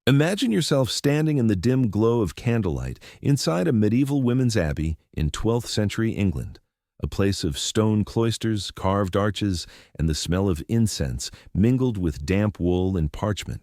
Imagine yourself standing in the dim glow of candlelight inside a medieval women's abbey in 12th century England, a place of stone cloisters, carved arches, and the smell of incense mingled with damp wool and parchment.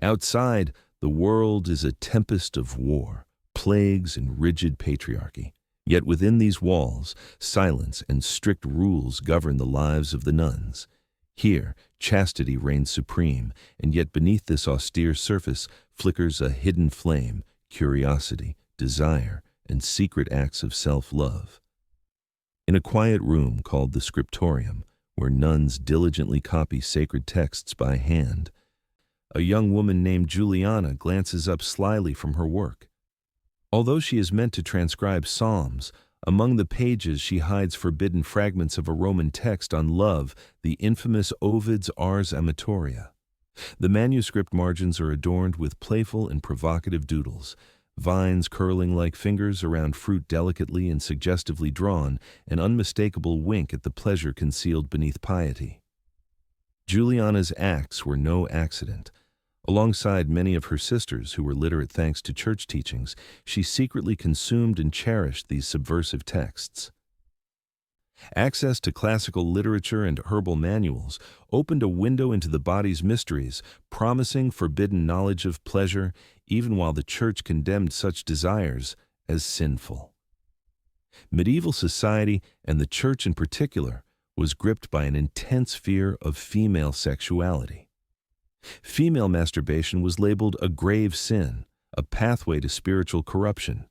Outside, the world is a tempest of war, plagues, and rigid patriarchy. Yet within these walls, silence and strict rules govern the lives of the nuns. Here, chastity reigns supreme, and yet beneath this austere surface flickers a hidden flame, curiosity, desire, and secret acts of self-love. In a quiet room called the scriptorium, where nuns diligently copy sacred texts by hand, a young woman named Juliana glances up slyly from her work. Although she is meant to transcribe psalms, among the pages she hides forbidden fragments of a Roman text on love, the infamous Ovid's Ars Amatoria. The manuscript margins are adorned with playful and provocative doodles, vines curling like fingers around fruit delicately and suggestively drawn, an unmistakable wink at the pleasure concealed beneath piety. Juliana's acts were no accident. Alongside many of her sisters who were literate thanks to church teachings, she secretly consumed and cherished these subversive texts. Access to classical literature and herbal manuals opened a window into the body's mysteries, promising forbidden knowledge of pleasure, even while the church condemned such desires as sinful. Medieval society, and the church in particular, was gripped by an intense fear of female sexuality. Female masturbation was labeled a grave sin, a pathway to spiritual corruption.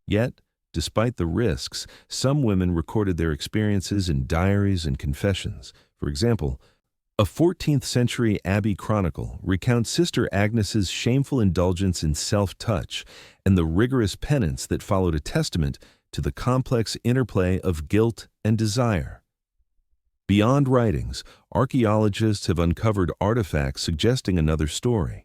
Yet, despite the risks, some women recorded their experiences in diaries and confessions. For example, a 14th century Abbey chronicle recounts Sister Agnes's shameful indulgence in self-touch and the rigorous penance that followed, a testament to the complex interplay of guilt and desire. Beyond writings, archaeologists have uncovered artifacts suggesting another story.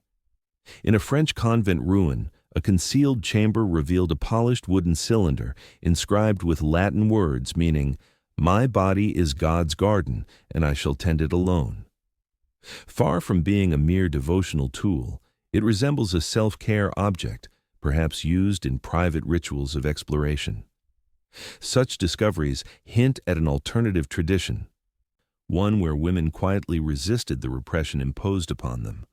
In a French convent ruin, a concealed chamber revealed a polished wooden cylinder inscribed with Latin words meaning, "My body is God's garden, and I shall tend it alone." Far from being a mere devotional tool, it resembles a self-care object, perhaps used in private rituals of exploration. Such discoveries hint at an alternative tradition, one where women quietly resisted the repression imposed upon them.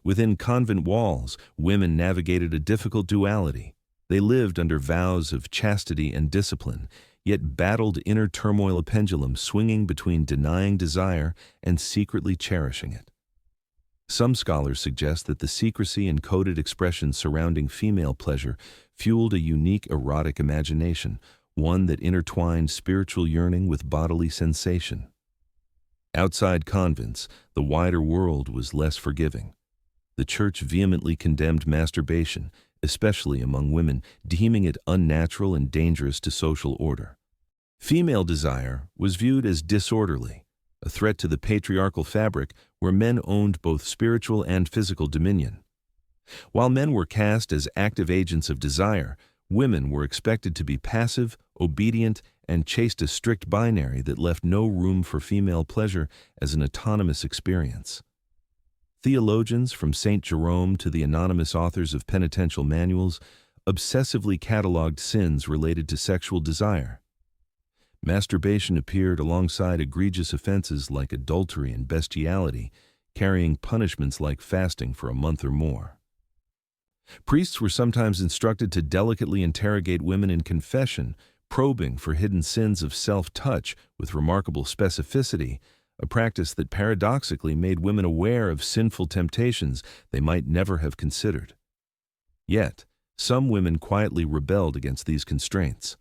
Within convent walls, women navigated a difficult duality. They lived under vows of chastity and discipline, yet battled inner turmoil, a pendulum swinging between denying desire and secretly cherishing it. Some scholars suggest that the secrecy and coded expressions surrounding female pleasure fueled a unique erotic imagination, one that intertwined spiritual yearning with bodily sensation. Outside convents, the wider world was less forgiving. The church vehemently condemned masturbation, especially among women, deeming it unnatural and dangerous to social order. Female desire was viewed as disorderly, a threat to the patriarchal fabric where men owned both spiritual and physical dominion. While men were cast as active agents of desire, women were expected to be passive, obedient, and chaste, a strict binary that left no room for female pleasure as an autonomous experience. Theologians, from St. Jerome to the anonymous authors of penitential manuals, obsessively cataloged sins related to sexual desire. Masturbation appeared alongside egregious offenses like adultery and bestiality, carrying punishments like fasting for a month or more. Priests were sometimes instructed to delicately interrogate women in confession, probing for hidden sins of self-touch with remarkable specificity, a practice that paradoxically made women aware of sinful temptations they might never have considered. Yet, some women quietly rebelled against these constraints.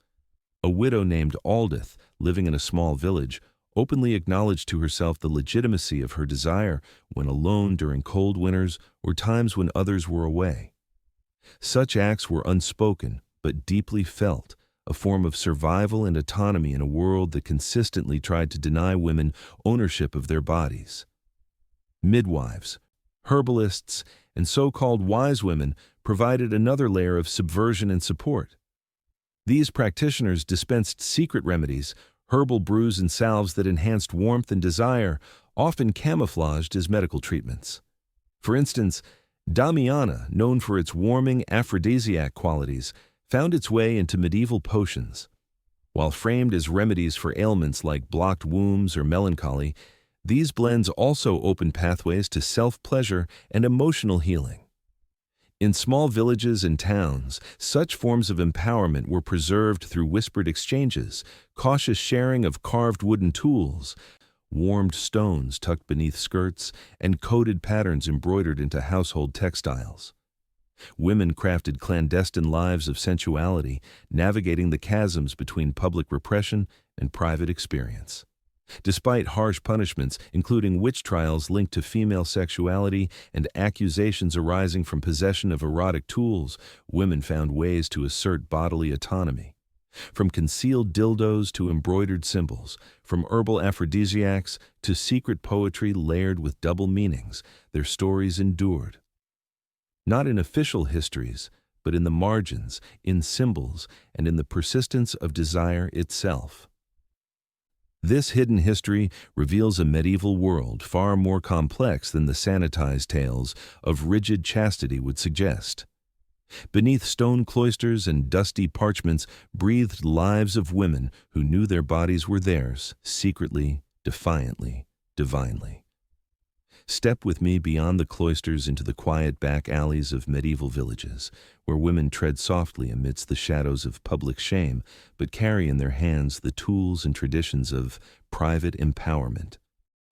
A widow named Aldith, living in a small village, openly acknowledged to herself the legitimacy of her desire when alone during cold winters or times when others were away. Such acts were unspoken but deeply felt, a form of survival and autonomy in a world that consistently tried to deny women ownership of their bodies. Midwives, herbalists, and so-called wise women provided another layer of subversion and support. These practitioners dispensed secret remedies, herbal brews and salves that enhanced warmth and desire, often camouflaged as medical treatments. For instance, Damiana, known for its warming aphrodisiac qualities, found its way into medieval potions. While framed as remedies for ailments like blocked wombs or melancholy, these blends also open pathways to self-pleasure and emotional healing. In small villages and towns, such forms of empowerment were preserved through whispered exchanges, cautious sharing of carved wooden tools, warmed stones tucked beneath skirts, and coded patterns embroidered into household textiles. Women crafted clandestine lives of sensuality, navigating the chasms between public repression and private experience. Despite harsh punishments, including witch trials linked to female sexuality and accusations arising from possession of erotic tools, women found ways to assert bodily autonomy. From concealed dildos to embroidered symbols, from herbal aphrodisiacs to secret poetry layered with double meanings, their stories endured. Not in official histories, but in the margins, in symbols, and in the persistence of desire itself. This hidden history reveals a medieval world far more complex than the sanitized tales of rigid chastity would suggest. Beneath stone cloisters and dusty parchments breathed lives of women who knew their bodies were theirs, secretly, defiantly, divinely. Step with me beyond the cloisters into the quiet back alleys of medieval villages, where women tread softly amidst the shadows of public shame, but carry in their hands the tools and traditions of private empowerment.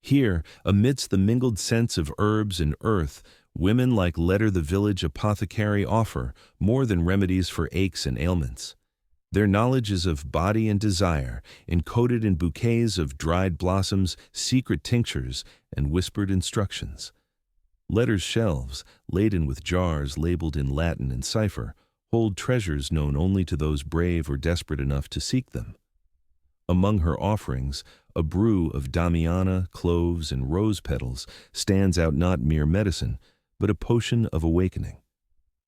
Here, amidst the mingled scents of herbs and earth, women like Letter the village apothecary offer more than remedies for aches and ailments. Their knowledge is of body and desire, encoded in bouquets of dried blossoms, secret tinctures, and whispered instructions. Letter's shelves, laden with jars labeled in Latin and cipher, hold treasures known only to those brave or desperate enough to seek them. Among her offerings, a brew of damiana, cloves, and rose petals stands out, not mere medicine, but a potion of awakening.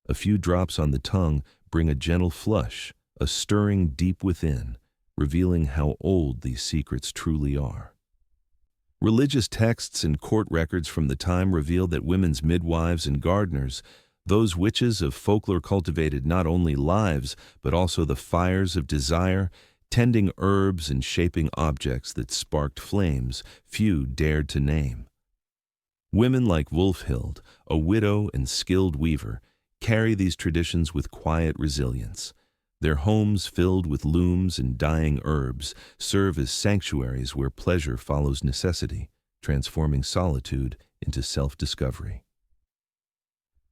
A few drops on the tongue bring a gentle flush, a stirring deep within, revealing how old these secrets truly are. Religious texts and court records from the time reveal that women's midwives and gardeners, those witches of folklore, cultivated not only lives, but also the fires of desire, tending herbs and shaping objects that sparked flames few dared to name. Women like Wulfhild, a widow and skilled weaver, carry these traditions with quiet resilience. Their homes, filled with looms and dying herbs, serve as sanctuaries where pleasure follows necessity, transforming solitude into self-discovery.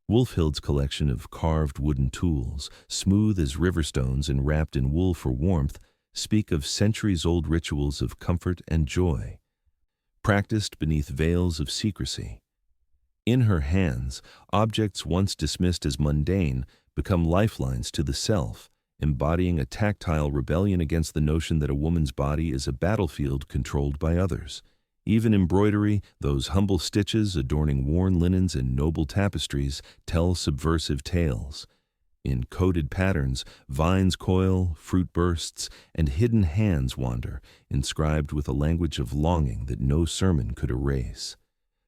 Wulfhild's collection of carved wooden tools, smooth as river stones and wrapped in wool for warmth, speak of centuries-old rituals of comfort and joy, practiced beneath veils of secrecy. In her hands, objects once dismissed as mundane become lifelines to the self, embodying a tactile rebellion against the notion that a woman's body is a battlefield controlled by others. Even embroidery, those humble stitches adorning worn linens and noble tapestries, tell subversive tales. In coded patterns, vines coil, fruit bursts, and hidden hands wander, inscribed with a language of longing that no sermon could erase.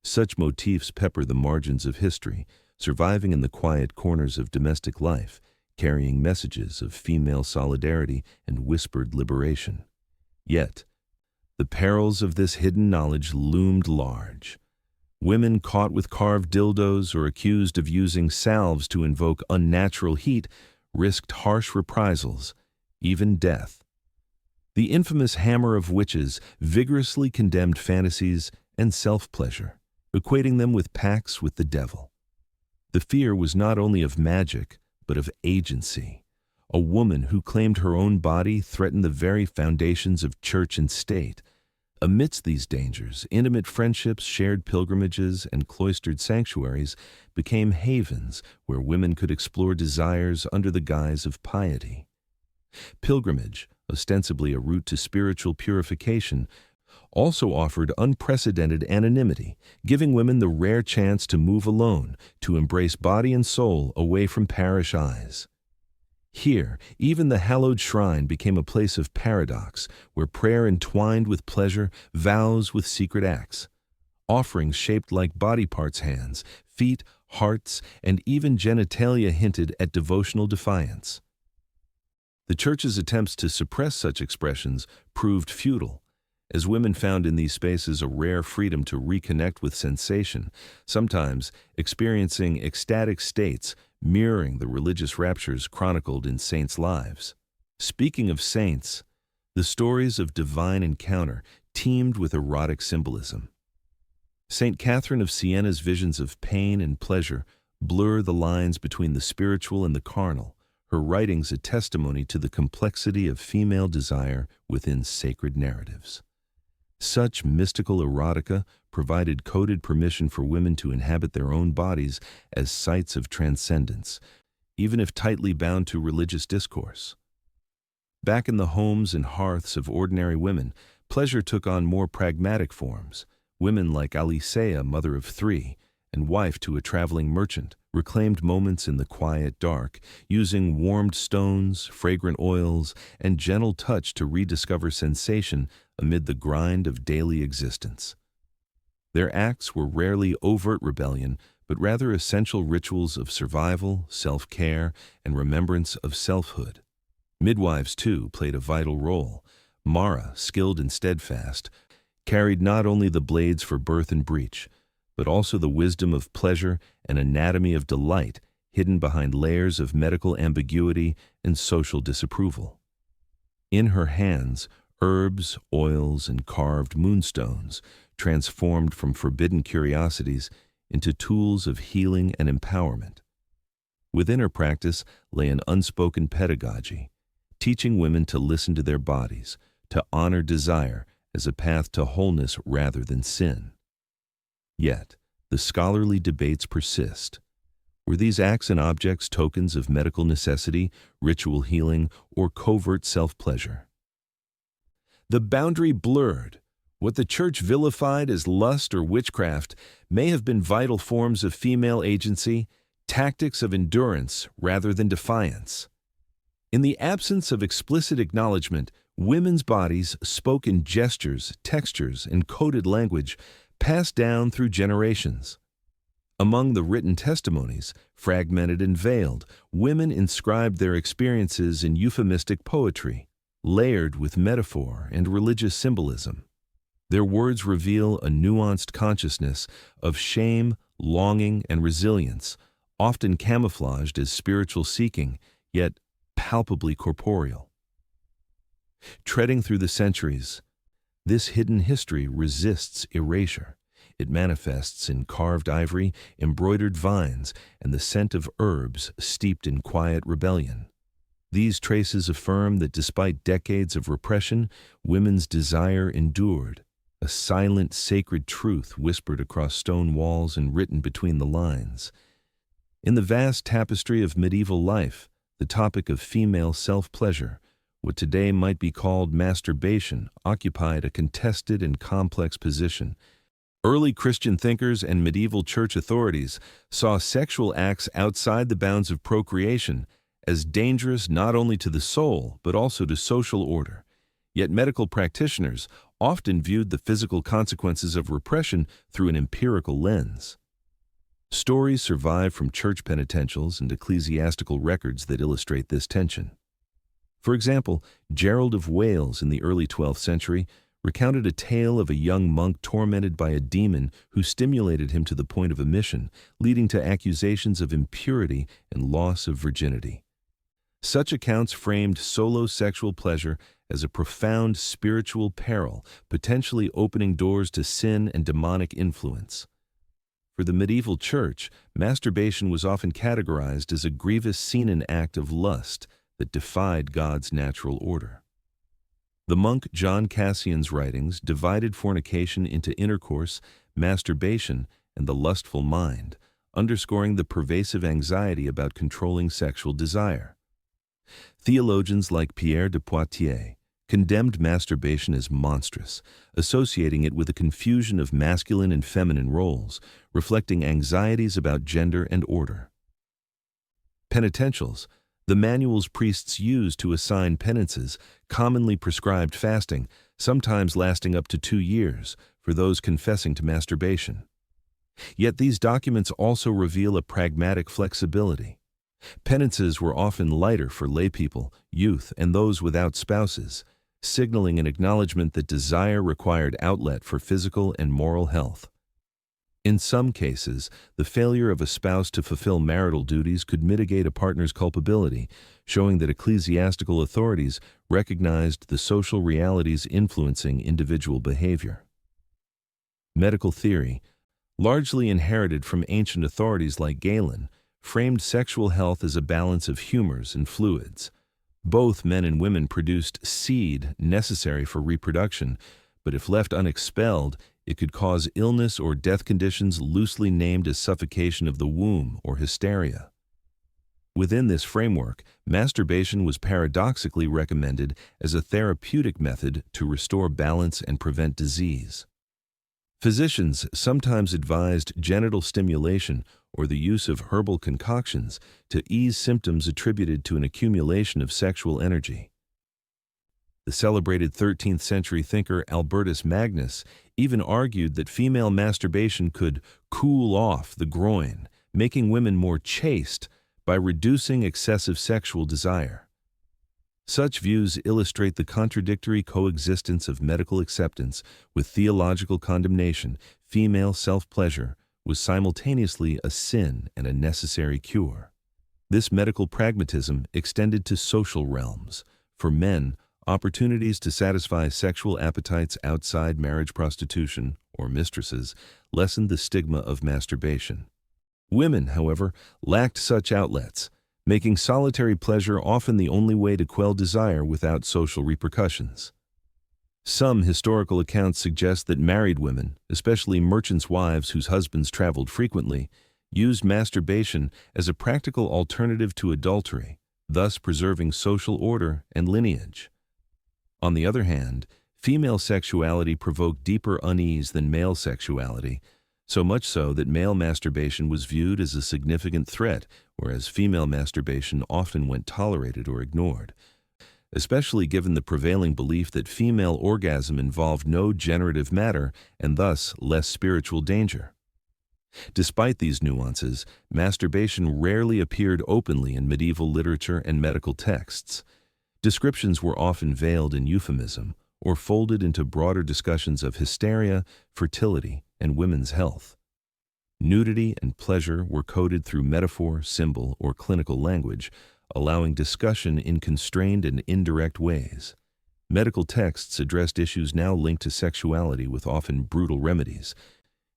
Such motifs pepper the margins of history, surviving in the quiet corners of domestic life, carrying messages of female solidarity and whispered liberation. Yet, the perils of this hidden knowledge loomed large. Women caught with carved dildos or accused of using salves to invoke unnatural heat risked harsh reprisals, even death. The infamous hammer of witches vigorously condemned fantasies and self-pleasure, equating them with pacts with the devil. The fear was not only of magic, but of agency. A woman who claimed her own body threatened the very foundations of church and state. Amidst these dangers, intimate friendships, shared pilgrimages, and cloistered sanctuaries became havens where women could explore desires under the guise of piety. Pilgrimage, ostensibly a route to spiritual purification, also offered unprecedented anonymity, giving women the rare chance to move alone, to embrace body and soul away from parish eyes. Here, even the hallowed shrine became a place of paradox, where prayer entwined with pleasure, vows with secret acts. Offerings shaped like body parts hands, feet, hearts, and even genitalia hinted at devotional defiance. The Church's attempts to suppress such expressions proved futile, as women found in these spaces a rare freedom to reconnect with sensation, sometimes experiencing ecstatic states mirroring the religious raptures chronicled in saints' lives. Speaking of saints, the stories of divine encounter teemed with erotic symbolism. Saint Catherine of Siena's visions of pain and pleasure blur the lines between the spiritual and the carnal, her writings a testimony to the complexity of female desire within sacred narratives. Such mystical erotica provided coded permission for women to inhabit their own bodies as sites of transcendence, even if tightly bound to religious discourse. Back in the homes and hearths of ordinary women, pleasure took on more pragmatic forms. Women like Alicea, mother of three, and wife to a traveling merchant, reclaimed moments in the quiet dark, using warmed stones, fragrant oils, and gentle touch to rediscover sensation amid the grind of daily existence. Their acts were rarely overt rebellion, but rather essential rituals of survival, self-care, and remembrance of selfhood. Midwives, too, played a vital role. Mara, skilled and steadfast, carried not only the blades for birth and breach, but also the wisdom of pleasure and anatomy of delight hidden behind layers of medical ambiguity and social disapproval. In her hands, herbs, oils, and carved moonstones transformed from forbidden curiosities into tools of healing and empowerment. Within her practice lay an unspoken pedagogy, teaching women to listen to their bodies, to honor desire as a path to wholeness rather than sin. Yet, the scholarly debates persist. Were these acts and objects tokens of medical necessity, ritual healing, or covert self-pleasure? The boundary blurred. What the Church vilified as lust or witchcraft may have been vital forms of female agency, tactics of endurance rather than defiance. In the absence of explicit acknowledgement, women's bodies spoke in gestures, textures, and coded language passed down through generations. Among the written testimonies, fragmented and veiled, women inscribed their experiences in euphemistic poetry, layered with metaphor and religious symbolism. Their words reveal a nuanced consciousness of shame, longing, and resilience, often camouflaged as spiritual seeking, yet palpably corporeal. Treading through the centuries, this hidden history resists erasure. It manifests in carved ivory, embroidered vines, and the scent of herbs steeped in quiet rebellion. These traces affirm that despite decades of repression, women's desire endured, a silent, sacred truth whispered across stone walls and written between the lines. In the vast tapestry of medieval life, the topic of female self-pleasure, what today might be called masturbation, occupied a contested and complex position. Early Christian thinkers and medieval church authorities saw sexual acts outside the bounds of procreation as dangerous not only to the soul but also to social order. Yet medical practitioners often viewed the physical consequences of repression through an empirical lens. Stories survive from church penitentials and ecclesiastical records that illustrate this tension. For example, Gerald of Wales in the early 12th century recounted a tale of a young monk tormented by a demon who stimulated him to the point of emission, leading to accusations of impurity and loss of virginity. Such accounts framed solo sexual pleasure as a profound spiritual peril, potentially opening doors to sin and demonic influence. For the medieval church, masturbation was often categorized as a grievous senan act of lust that defied God's natural order. The monk John Cassian's writings divided fornication into intercourse, masturbation, and the lustful mind, underscoring the pervasive anxiety about controlling sexual desire. Theologians like Pierre de Poitiers condemned masturbation as monstrous, associating it with a confusion of masculine and feminine roles, reflecting anxieties about gender and order. Penitentials, the manuals priests used to assign penances, commonly prescribed fasting, sometimes lasting up to 2 years, for those confessing to masturbation. Yet these documents also reveal a pragmatic flexibility. Penances were often lighter for laypeople, youth, and those without spouses, signaling an acknowledgement that desire required outlet for physical and moral health. In some cases, the failure of a spouse to fulfill marital duties could mitigate a partner's culpability, showing that ecclesiastical authorities recognized the social realities influencing individual behavior. Medical theory, largely inherited from ancient authorities like Galen, framed sexual health as a balance of humors and fluids. Both men and women produced seed necessary for reproduction, but if left unexpelled, it could cause illness or death conditions loosely named as suffocation of the womb or hysteria. Within this framework, masturbation was paradoxically recommended as a therapeutic method to restore balance and prevent disease. Physicians sometimes advised genital stimulation or the use of herbal concoctions to ease symptoms attributed to an accumulation of sexual energy. The celebrated 13th century thinker Albertus Magnus even argued that female masturbation could cool off the groin, making women more chaste by reducing excessive sexual desire. Such views illustrate the contradictory coexistence of medical acceptance with theological condemnation. Female self-pleasure was simultaneously a sin and a necessary cure. This medical pragmatism extended to social realms. For men, opportunities to satisfy sexual appetites outside marriage prostitution or mistresses lessened the stigma of masturbation. Women, however, lacked such outlets, making solitary pleasure often the only way to quell desire without social repercussions. Some historical accounts suggest that married women, especially merchants' wives whose husbands traveled frequently, used masturbation as a practical alternative to adultery, thus preserving social order and lineage. On the other hand, female sexuality provoked deeper unease than male sexuality, so much so that male masturbation was viewed as a significant threat, whereas female masturbation often went tolerated or ignored, especially given the prevailing belief that female orgasm involved no generative matter and thus less spiritual danger. Despite these nuances, masturbation rarely appeared openly in medieval literature and medical texts. Descriptions were often veiled in euphemism or folded into broader discussions of hysteria, fertility, and women's health. Nudity and pleasure were coded through metaphor, symbol, or clinical language, allowing discussion in constrained and indirect ways. Medical texts addressed issues now linked to sexuality with often brutal remedies,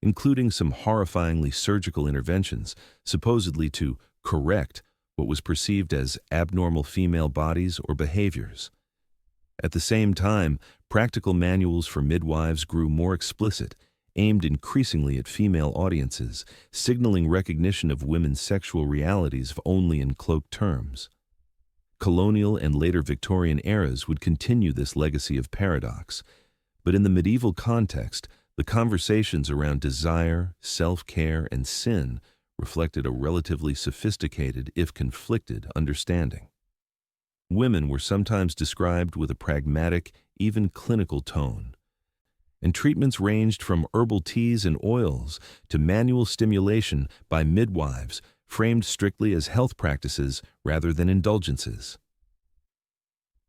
including some horrifyingly surgical interventions, supposedly to correct what was perceived as abnormal female bodies or behaviors. At the same time, practical manuals for midwives grew more explicit, aimed increasingly at female audiences, signaling recognition of women's sexual realities only in cloaked terms. Colonial and later Victorian eras would continue this legacy of paradox, but in the medieval context, the conversations around desire, self-care, and sin reflected a relatively sophisticated, if conflicted, understanding. Women were sometimes described with a pragmatic, even clinical tone, and treatments ranged from herbal teas and oils to manual stimulation by midwives, framed strictly as health practices rather than indulgences.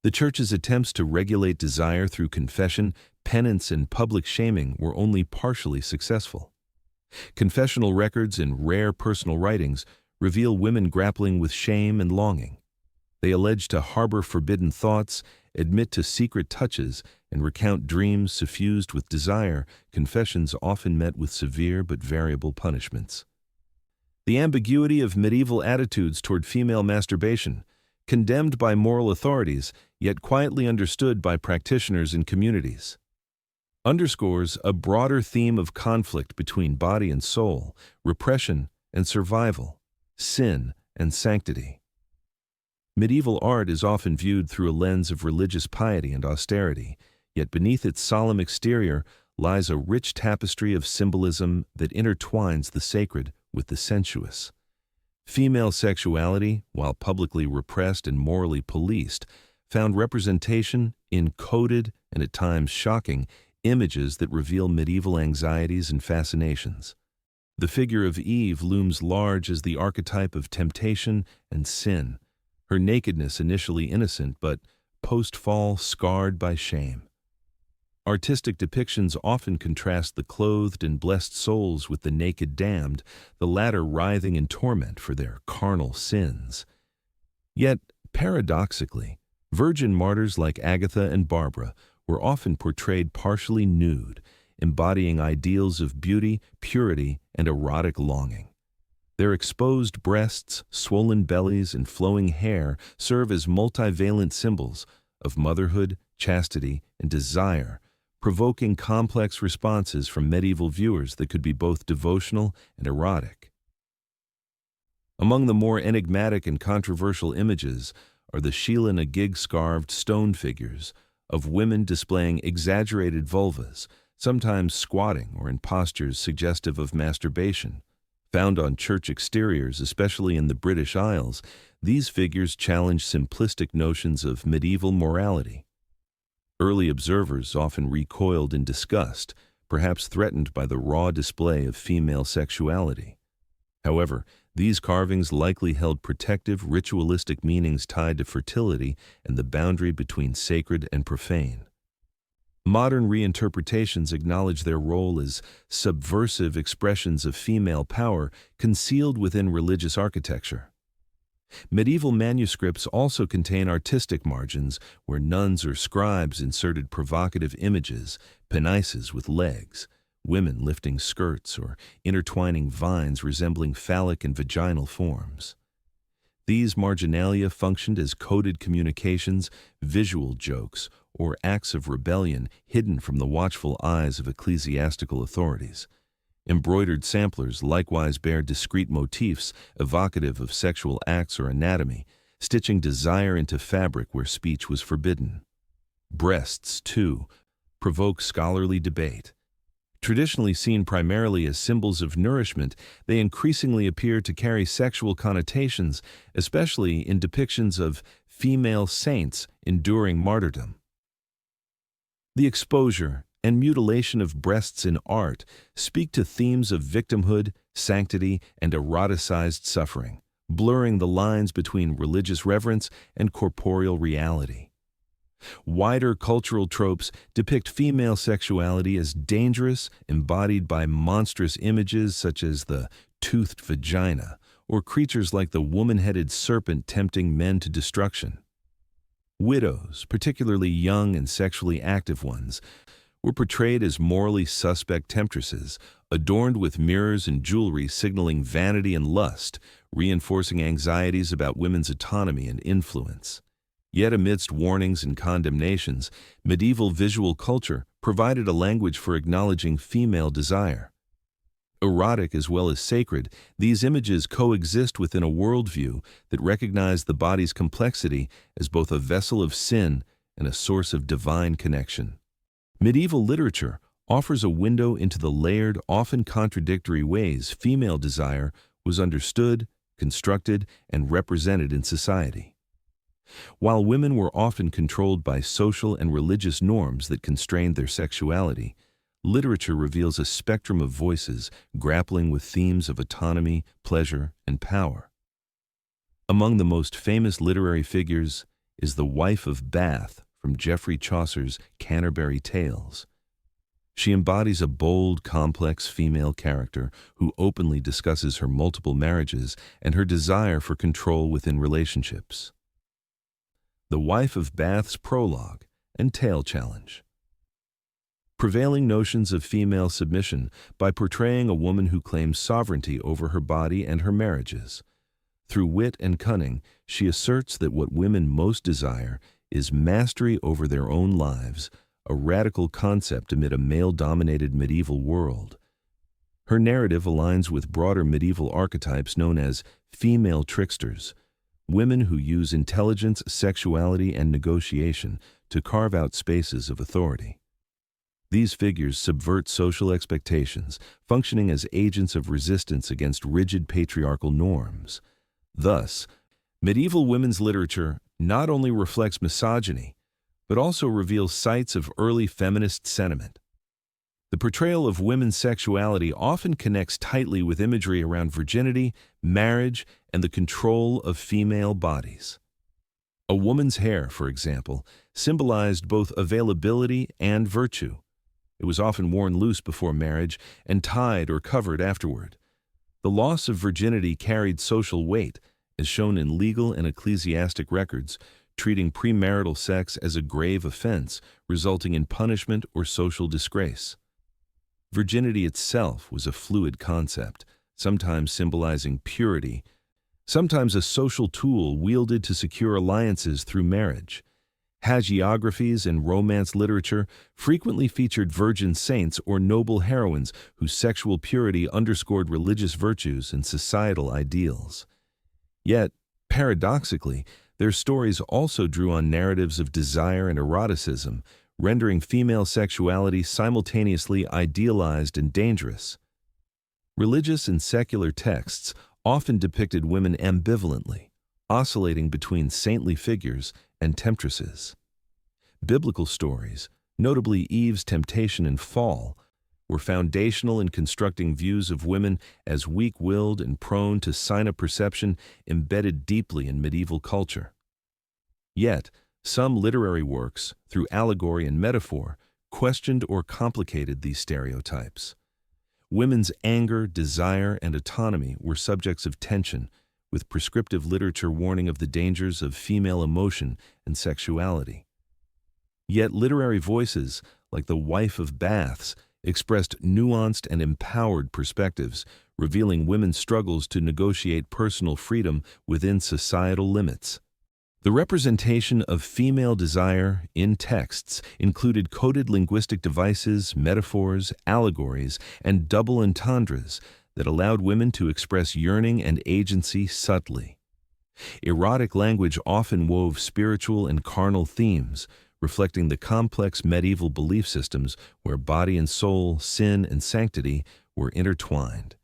The Church's attempts to regulate desire through confession, penance, and public shaming were only partially successful. Confessional records and rare personal writings reveal women grappling with shame and longing. They allege to harbor forbidden thoughts, admit to secret touches, and recount dreams suffused with desire. Confessions often met with severe but variable punishments. The ambiguity of medieval attitudes toward female masturbation, condemned by moral authorities, yet quietly understood by practitioners and communities, underscores a broader theme of conflict between body and soul, repression and survival, sin and sanctity. Medieval art is often viewed through a lens of religious piety and austerity, yet beneath its solemn exterior lies a rich tapestry of symbolism that intertwines the sacred with the sensuous. Female sexuality, while publicly repressed and morally policed, found representation in coded and at times shocking images that reveal medieval anxieties and fascinations. The figure of Eve looms large as the archetype of temptation and sin, her nakedness initially innocent but post-fall scarred by shame. Artistic depictions often contrast the clothed and blessed souls with the naked damned, the latter writhing in torment for their carnal sins. Yet, paradoxically, virgin martyrs like Agatha and Barbara were often portrayed partially nude, embodying ideals of beauty, purity, and erotic longing. Their exposed breasts, swollen bellies, and flowing hair serve as multivalent symbols of motherhood, chastity, and desire, provoking complex responses from medieval viewers that could be both devotional and erotic. Among the more enigmatic and controversial images are the Sheila na gig-scarved stone figures of women displaying exaggerated vulvas, sometimes squatting or in postures suggestive of masturbation. Found on church exteriors, especially in the British Isles, these figures challenge simplistic notions of medieval morality. Early observers often recoiled in disgust, perhaps threatened by the raw display of female sexuality. However, these carvings likely held protective, ritualistic meanings tied to fertility and the boundary between sacred and profane. Modern reinterpretations acknowledge their role as subversive expressions of female power concealed within religious architecture. Medieval manuscripts also contain artistic margins where nuns or scribes inserted provocative images, penises with legs, women lifting skirts, or intertwining vines resembling phallic and vaginal forms. These marginalia functioned as coded communications, visual jokes, or acts of rebellion hidden from the watchful eyes of ecclesiastical authorities. Embroidered samplers likewise bear discrete motifs evocative of sexual acts or anatomy, stitching desire into fabric where speech was forbidden. Breasts, too, provoke scholarly debate. Traditionally seen primarily as symbols of nourishment, they increasingly appear to carry sexual connotations, especially in depictions of female saints enduring martyrdom. The exposure and mutilation of breasts in art speak to themes of victimhood, sanctity, and eroticized suffering, blurring the lines between religious reverence and corporeal reality. Wider cultural tropes depict female sexuality as dangerous, embodied by monstrous images such as the toothed vagina, or creatures like the woman-headed serpent tempting men to destruction. Widows, particularly young and sexually active ones, were portrayed as morally suspect temptresses, adorned with mirrors and jewelry signaling vanity and lust, reinforcing anxieties about women's autonomy and influence. Yet amidst warnings and condemnations, medieval visual culture provided a language for acknowledging female desire. Erotic as well as sacred, these images coexist within a worldview that recognized the body's complexity as both a vessel of sin and a source of divine connection. Medieval literature offers a window into the layered, often contradictory ways female desire was understood, constructed, and represented in society. While women were often controlled by social and religious norms that constrained their sexuality, literature reveals a spectrum of voices grappling with themes of autonomy, pleasure, and power. Among the most famous literary figures is the Wife of Bath from Geoffrey Chaucer's Canterbury Tales. She embodies a bold, complex female character who openly discusses her multiple marriages and her desire for control within relationships. The Wife of Bath's prologue and tale challenge prevailing notions of female submission by portraying a woman who claims sovereignty over her body and her marriages. Through wit and cunning, she asserts that what women most desire is mastery over their own lives, a radical concept amid a male-dominated medieval world. Her narrative aligns with broader medieval archetypes known as female tricksters, women who use intelligence, sexuality, and negotiation to carve out spaces of authority. These figures subvert social expectations, functioning as agents of resistance against rigid patriarchal norms. Thus, medieval women's literature not only reflects misogyny, but also reveals sites of early feminist sentiment. The portrayal of women's sexuality often connects tightly with imagery around virginity, marriage, and the control of female bodies. A woman's hair, for example, symbolized both availability and virtue. It was often worn loose before marriage and tied or covered afterward. The loss of virginity carried social weight, as shown in legal and ecclesiastic records, treating premarital sex as a grave offense, resulting in punishment or social disgrace. Virginity itself was a fluid concept, sometimes symbolizing purity, sometimes a social tool wielded to secure alliances through marriage. Hagiographies and romance literature frequently featured virgin saints or noble heroines whose sexual purity underscored religious virtues and societal ideals. Yet, paradoxically, their stories also drew on narratives of desire and eroticism, rendering female sexuality simultaneously idealized and dangerous. Religious and secular texts often depicted women ambivalently, oscillating between saintly figures and temptresses. Biblical stories, notably Eve's temptation and fall, were foundational in constructing views of women as weak-willed and prone to cynoperception embedded deeply in medieval culture. Yet, some literary works, through allegory and metaphor, questioned or complicated these stereotypes. Women's anger, desire, and autonomy were subjects of tension, with prescriptive literature warning of the dangers of female emotion and sexuality. Yet literary voices, like the Wife of Baths, expressed nuanced and empowered perspectives, revealing women's struggles to negotiate personal freedom within societal limits. The representation of female desire in texts included coded linguistic devices, metaphors, allegories, and double entendres that allowed women to express yearning and agency subtly. Erotic language often wove spiritual and carnal themes, reflecting the complex medieval belief systems where body and soul, sin and sanctity were intertwined.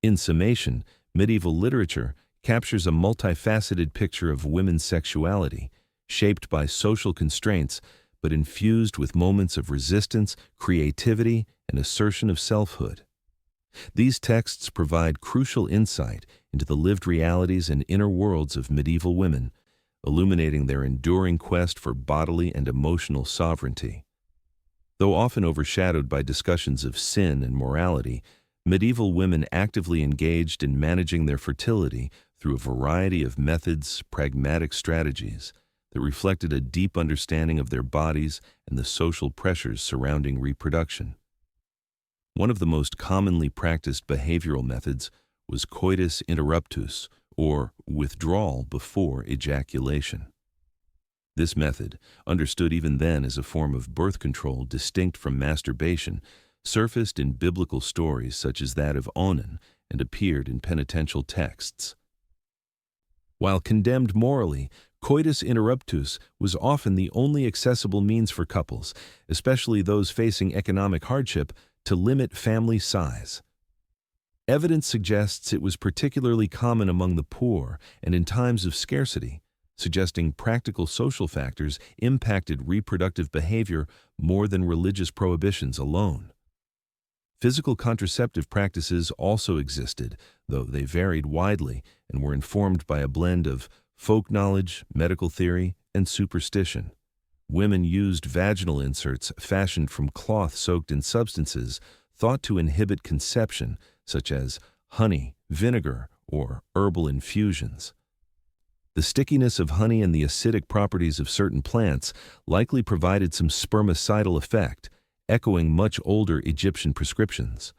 In summation, medieval literature captures a multifaceted picture of women's sexuality, shaped by social constraints but infused with moments of resistance, creativity, and assertion of selfhood. These texts provide crucial insight into the lived realities and inner worlds of medieval women, illuminating their enduring quest for bodily and emotional sovereignty. Though often overshadowed by discussions of sin and morality, medieval women actively engaged in managing their fertility through a variety of methods, pragmatic strategies that reflected a deep understanding of their bodies and the social pressures surrounding reproduction. One of the most commonly practiced behavioral methods was coitus interruptus, or withdrawal before ejaculation. This method, understood even then as a form of birth control distinct from masturbation, surfaced in biblical stories such as that of Onan and appeared in penitential texts. While condemned morally, coitus interruptus was often the only accessible means for couples, especially those facing economic hardship, to limit family size. Evidence suggests it was particularly common among the poor and in times of scarcity, suggesting practical social factors impacted reproductive behavior more than religious prohibitions alone. Physical contraceptive practices also existed, though they varied widely and were informed by a blend of folk knowledge, medical theory, and superstition. Women used vaginal inserts fashioned from cloth soaked in substances thought to inhibit conception, such as honey, vinegar, or herbal infusions. The stickiness of honey and the acidic properties of certain plants likely provided some spermicidal effect, echoing much older Egyptian prescriptions.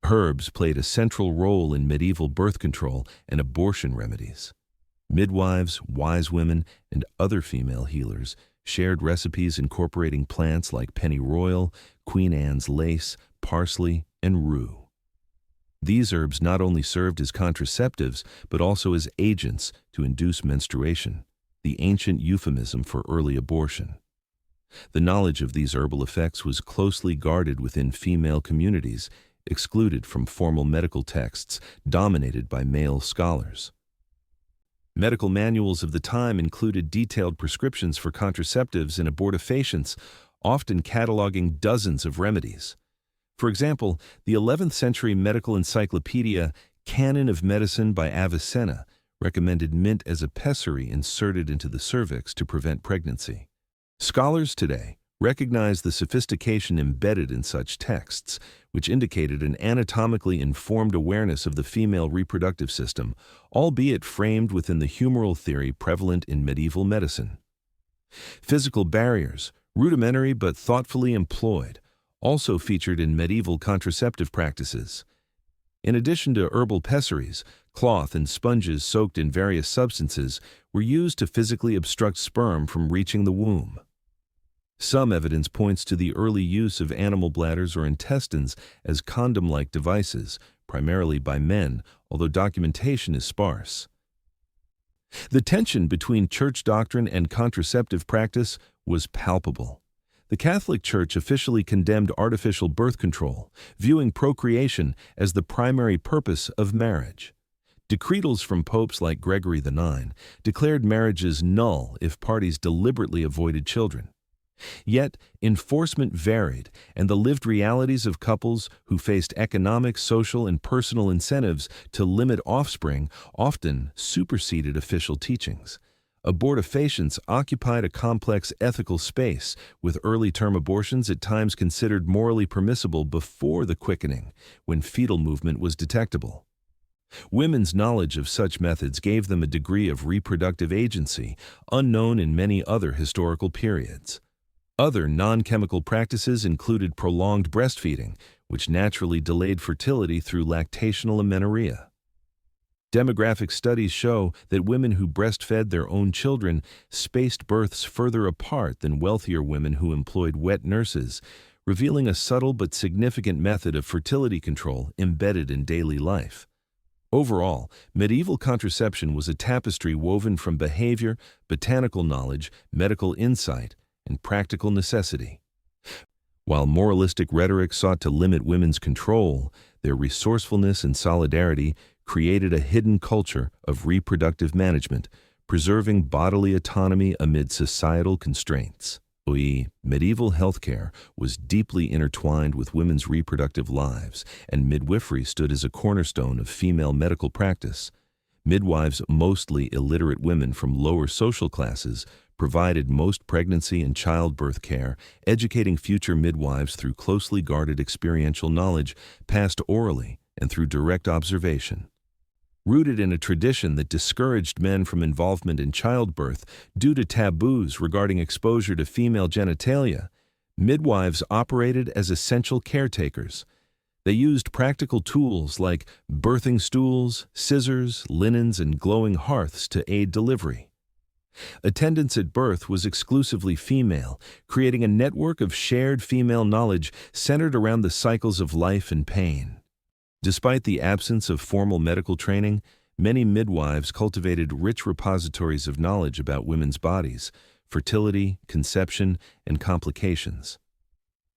Herbs played a central role in medieval birth control and abortion remedies. Midwives, wise women, and other female healers shared recipes incorporating plants like pennyroyal, Queen Anne's lace, parsley, and rue. These herbs not only served as contraceptives, but also as agents to induce menstruation, the ancient euphemism for early abortion. The knowledge of these herbal effects was closely guarded within female communities, excluded from formal medical texts, dominated by male scholars. Medical manuals of the time included detailed prescriptions for contraceptives and abortifacients, often cataloging dozens of remedies. For example, the 11th century medical encyclopedia Canon of Medicine by Avicenna recommended mint as a pessary inserted into the cervix to prevent pregnancy. Scholars today recognize the sophistication embedded in such texts, which indicated an anatomically informed awareness of the female reproductive system, albeit framed within the humoral theory prevalent in medieval medicine. Physical barriers, rudimentary but thoughtfully employed, also featured in medieval contraceptive practices. In addition to herbal pessaries, cloth and sponges soaked in various substances were used to physically obstruct sperm from reaching the womb. Some evidence points to the early use of animal bladders or intestines as condom-like devices, primarily by men, although documentation is sparse. The tension between church doctrine and contraceptive practice was palpable. The Catholic Church officially condemned artificial birth control, viewing procreation as the primary purpose of marriage. Decretals from popes like Gregory IX declared marriages null if parties deliberately avoided children. Yet, enforcement varied, and the lived realities of couples who faced economic, social, and personal incentives to limit offspring often superseded official teachings. Abortifacients occupied a complex ethical space, with early-term abortions at times considered morally permissible before the quickening, when fetal movement was detectable. Women's knowledge of such methods gave them a degree of reproductive agency unknown in many other historical periods. Other non-chemical practices included prolonged breastfeeding, which naturally delayed fertility through lactational amenorrhea. Demographic studies show that women who breastfed their own children spaced births further apart than wealthier women who employed wet nurses, revealing a subtle but significant method of fertility control embedded in daily life. Overall, medieval contraception was a tapestry woven from behavior, botanical knowledge, medical insight, and practical necessity. While moralistic rhetoric sought to limit women's control, their resourcefulness and solidarity created a hidden culture of reproductive management, preserving bodily autonomy amid societal constraints. Medieval healthcare was deeply intertwined with women's reproductive lives, and midwifery stood as a cornerstone of female medical practice. Midwives, mostly illiterate women from lower social classes, provided most pregnancy and childbirth care, educating future midwives through closely guarded experiential knowledge passed orally and through direct observation. Rooted in a tradition that discouraged men from involvement in childbirth due to taboos regarding exposure to female genitalia, midwives operated as essential caretakers. They used practical tools like birthing stools, scissors, linens, and glowing hearths to aid delivery. Attendance at birth was exclusively female, creating a network of shared female knowledge centered around the cycles of life and pain. Despite the absence of formal medical training, many midwives cultivated rich repositories of knowledge about women's bodies, fertility, conception, and complications.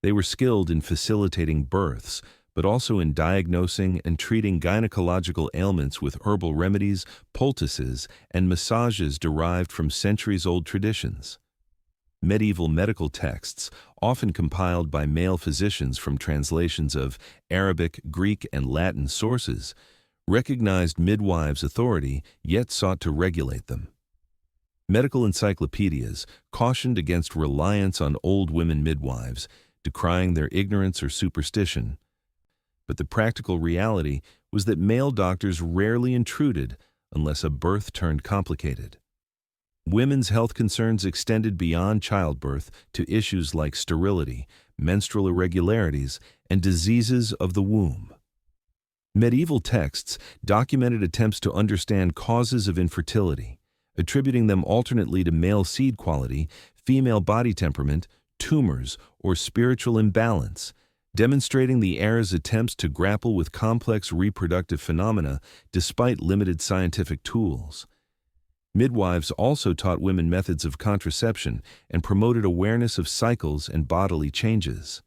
They were skilled in facilitating births, but also in diagnosing and treating gynecological ailments with herbal remedies, poultices, and massages derived from centuries-old traditions. Medieval medical texts, often compiled by male physicians from translations of Arabic, Greek, and Latin sources, recognized midwives' authority yet sought to regulate them. Medical encyclopedias cautioned against reliance on old women midwives, decrying their ignorance or superstition. But the practical reality was that male doctors rarely intruded unless a birth turned complicated. Women's health concerns extended beyond childbirth to issues like sterility, menstrual irregularities, and diseases of the womb. Medieval texts documented attempts to understand causes of infertility, attributing them alternately to male seed quality, female body temperament, tumors, or spiritual imbalance, demonstrating the era's attempts to grapple with complex reproductive phenomena despite limited scientific tools. Midwives also taught women methods of contraception and promoted awareness of cycles and bodily changes.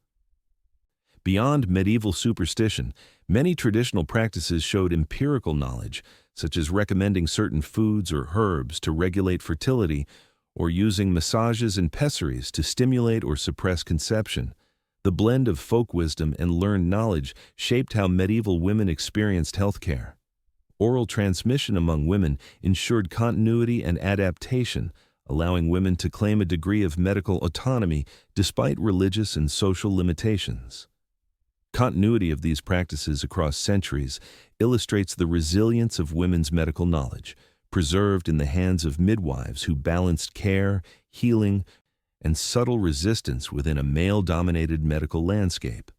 Beyond medieval superstition, many traditional practices showed empirical knowledge, such as recommending certain foods or herbs to regulate fertility or using massages and pessaries to stimulate or suppress conception. The blend of folk wisdom and learned knowledge shaped how medieval women experienced healthcare. Oral transmission among women ensured continuity and adaptation, allowing women to claim a degree of medical autonomy despite religious and social limitations. Continuity of these practices across centuries illustrates the resilience of women's medical knowledge, preserved in the hands of midwives who balanced care, healing, and subtle resistance within a male-dominated medical landscape.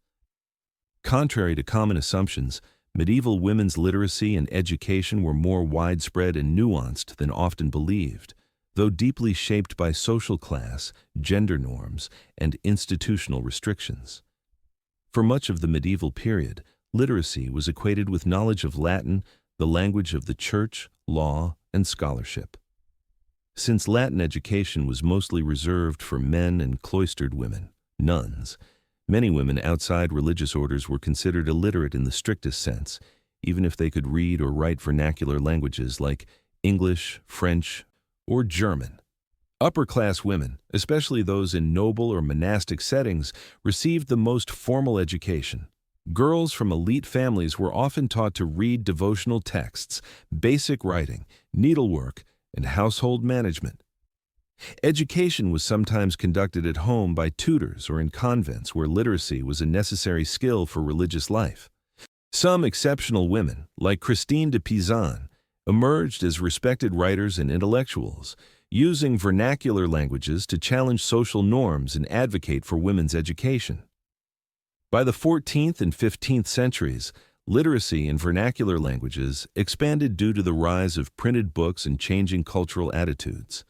Contrary to common assumptions, medieval women's literacy and education were more widespread and nuanced than often believed, though deeply shaped by social class, gender norms, and institutional restrictions. For much of the medieval period, literacy was equated with knowledge of Latin, the language of the church, law, and scholarship. Since Latin education was mostly reserved for men and cloistered women, nuns, many women outside religious orders were considered illiterate in the strictest sense, even if they could read or write vernacular languages like English, French, or German. Upper-class women, especially those in noble or monastic settings, received the most formal education. Girls from elite families were often taught to read devotional texts, basic writing, needlework, and household management. Education was sometimes conducted at home by tutors or in convents where literacy was a necessary skill for religious life. Some exceptional women, like Christine de Pizan, emerged as respected writers and intellectuals, using vernacular languages to challenge social norms and advocate for women's education. By the 14th and 15th centuries, literacy in vernacular languages expanded due to the rise of printed books and changing cultural attitudes.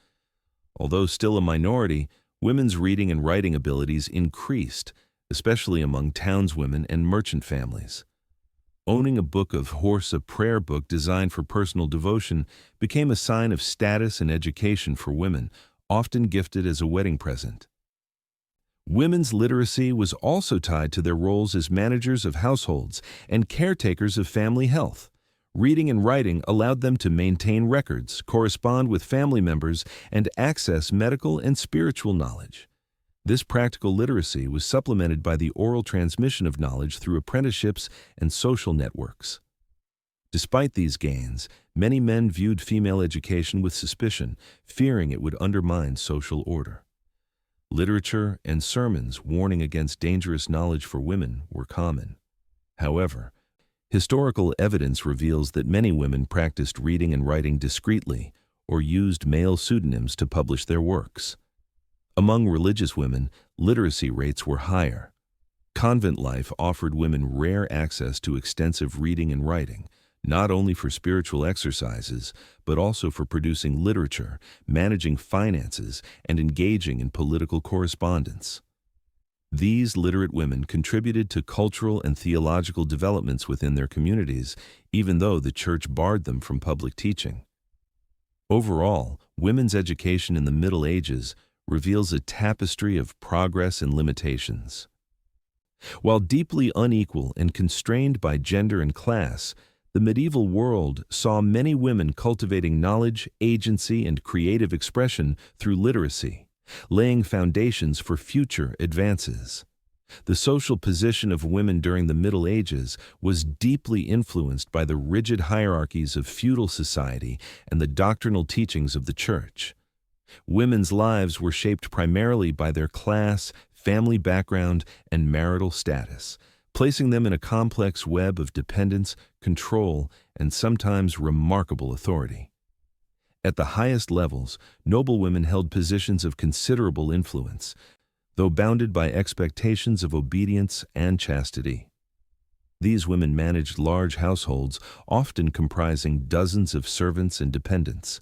Although still a minority, women's reading and writing abilities increased, especially among townswomen and merchant families. Owning a book of Horse, a prayer book designed for personal devotion, became a sign of status and education for women, often gifted as a wedding present. Women's literacy was also tied to their roles as managers of households and caretakers of family health. Reading and writing allowed them to maintain records, correspond with family members, and access medical and spiritual knowledge. This practical literacy was supplemented by the oral transmission of knowledge through apprenticeships and social networks. Despite these gains, many men viewed female education with suspicion, fearing it would undermine social order. Literature and sermons warning against dangerous knowledge for women were common. However, historical evidence reveals that many women practiced reading and writing discreetly or used male pseudonyms to publish their works. Among religious women, literacy rates were higher. Convent life offered women rare access to extensive reading and writing, not only for spiritual exercises, but also for producing literature, managing finances, and engaging in political correspondence. These literate women contributed to cultural and theological developments within their communities, even though the church barred them from public teaching. Overall, women's education in the Middle Ages reveals a tapestry of progress and limitations. While deeply unequal and constrained by gender and class, the medieval world saw many women cultivating knowledge, agency, and creative expression through literacy, laying foundations for future advances. The social position of women during the Middle Ages was deeply influenced by the rigid hierarchies of feudal society and the doctrinal teachings of the Church. Women's lives were shaped primarily by their class, family background, and marital status, placing them in a complex web of dependence, control, and sometimes remarkable authority. At the highest levels, noblewomen held positions of considerable influence, though bounded by expectations of obedience and chastity. These women managed large households, often comprising dozens of servants and dependents.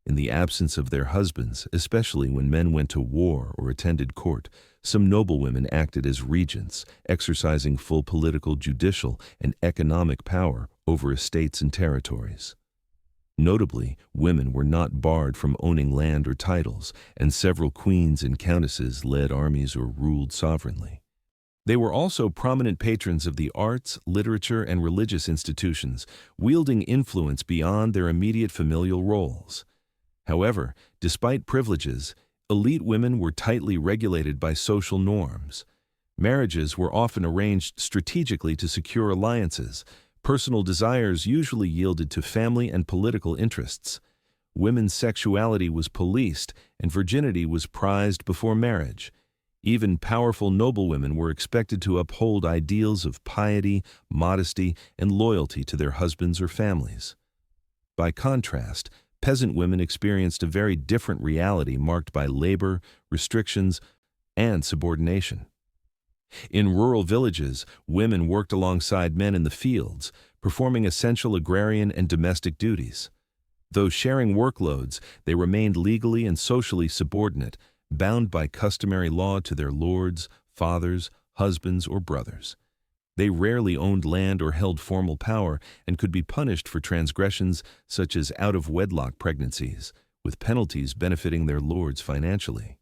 In the absence of their husbands, especially when men went to war or attended court, some noblewomen acted as regents, exercising full political, judicial, and economic power over estates and territories. Notably, women were not barred from owning land or titles, and several queens and countesses led armies or ruled sovereignly. They were also prominent patrons of the arts, literature, and religious institutions, wielding influence beyond their immediate familial roles. However, despite privileges, elite women were tightly regulated by social norms. Marriages were often arranged strategically to secure alliances. Personal desires usually yielded to family and political interests. Women's sexuality was policed, and virginity was prized before marriage. Even powerful noblewomen were expected to uphold ideals of piety, modesty, and loyalty to their husbands or families. By contrast, peasant women experienced a very different reality marked by labor, restrictions, and subordination. In rural villages, women worked alongside men in the fields, performing essential agrarian and domestic duties. Though sharing workloads, they remained legally and socially subordinate, bound by customary law to their lords, fathers, husbands, or brothers. They rarely owned land or held formal power and could be punished for transgressions such as out-of-wedlock pregnancies, with penalties benefiting their lords financially.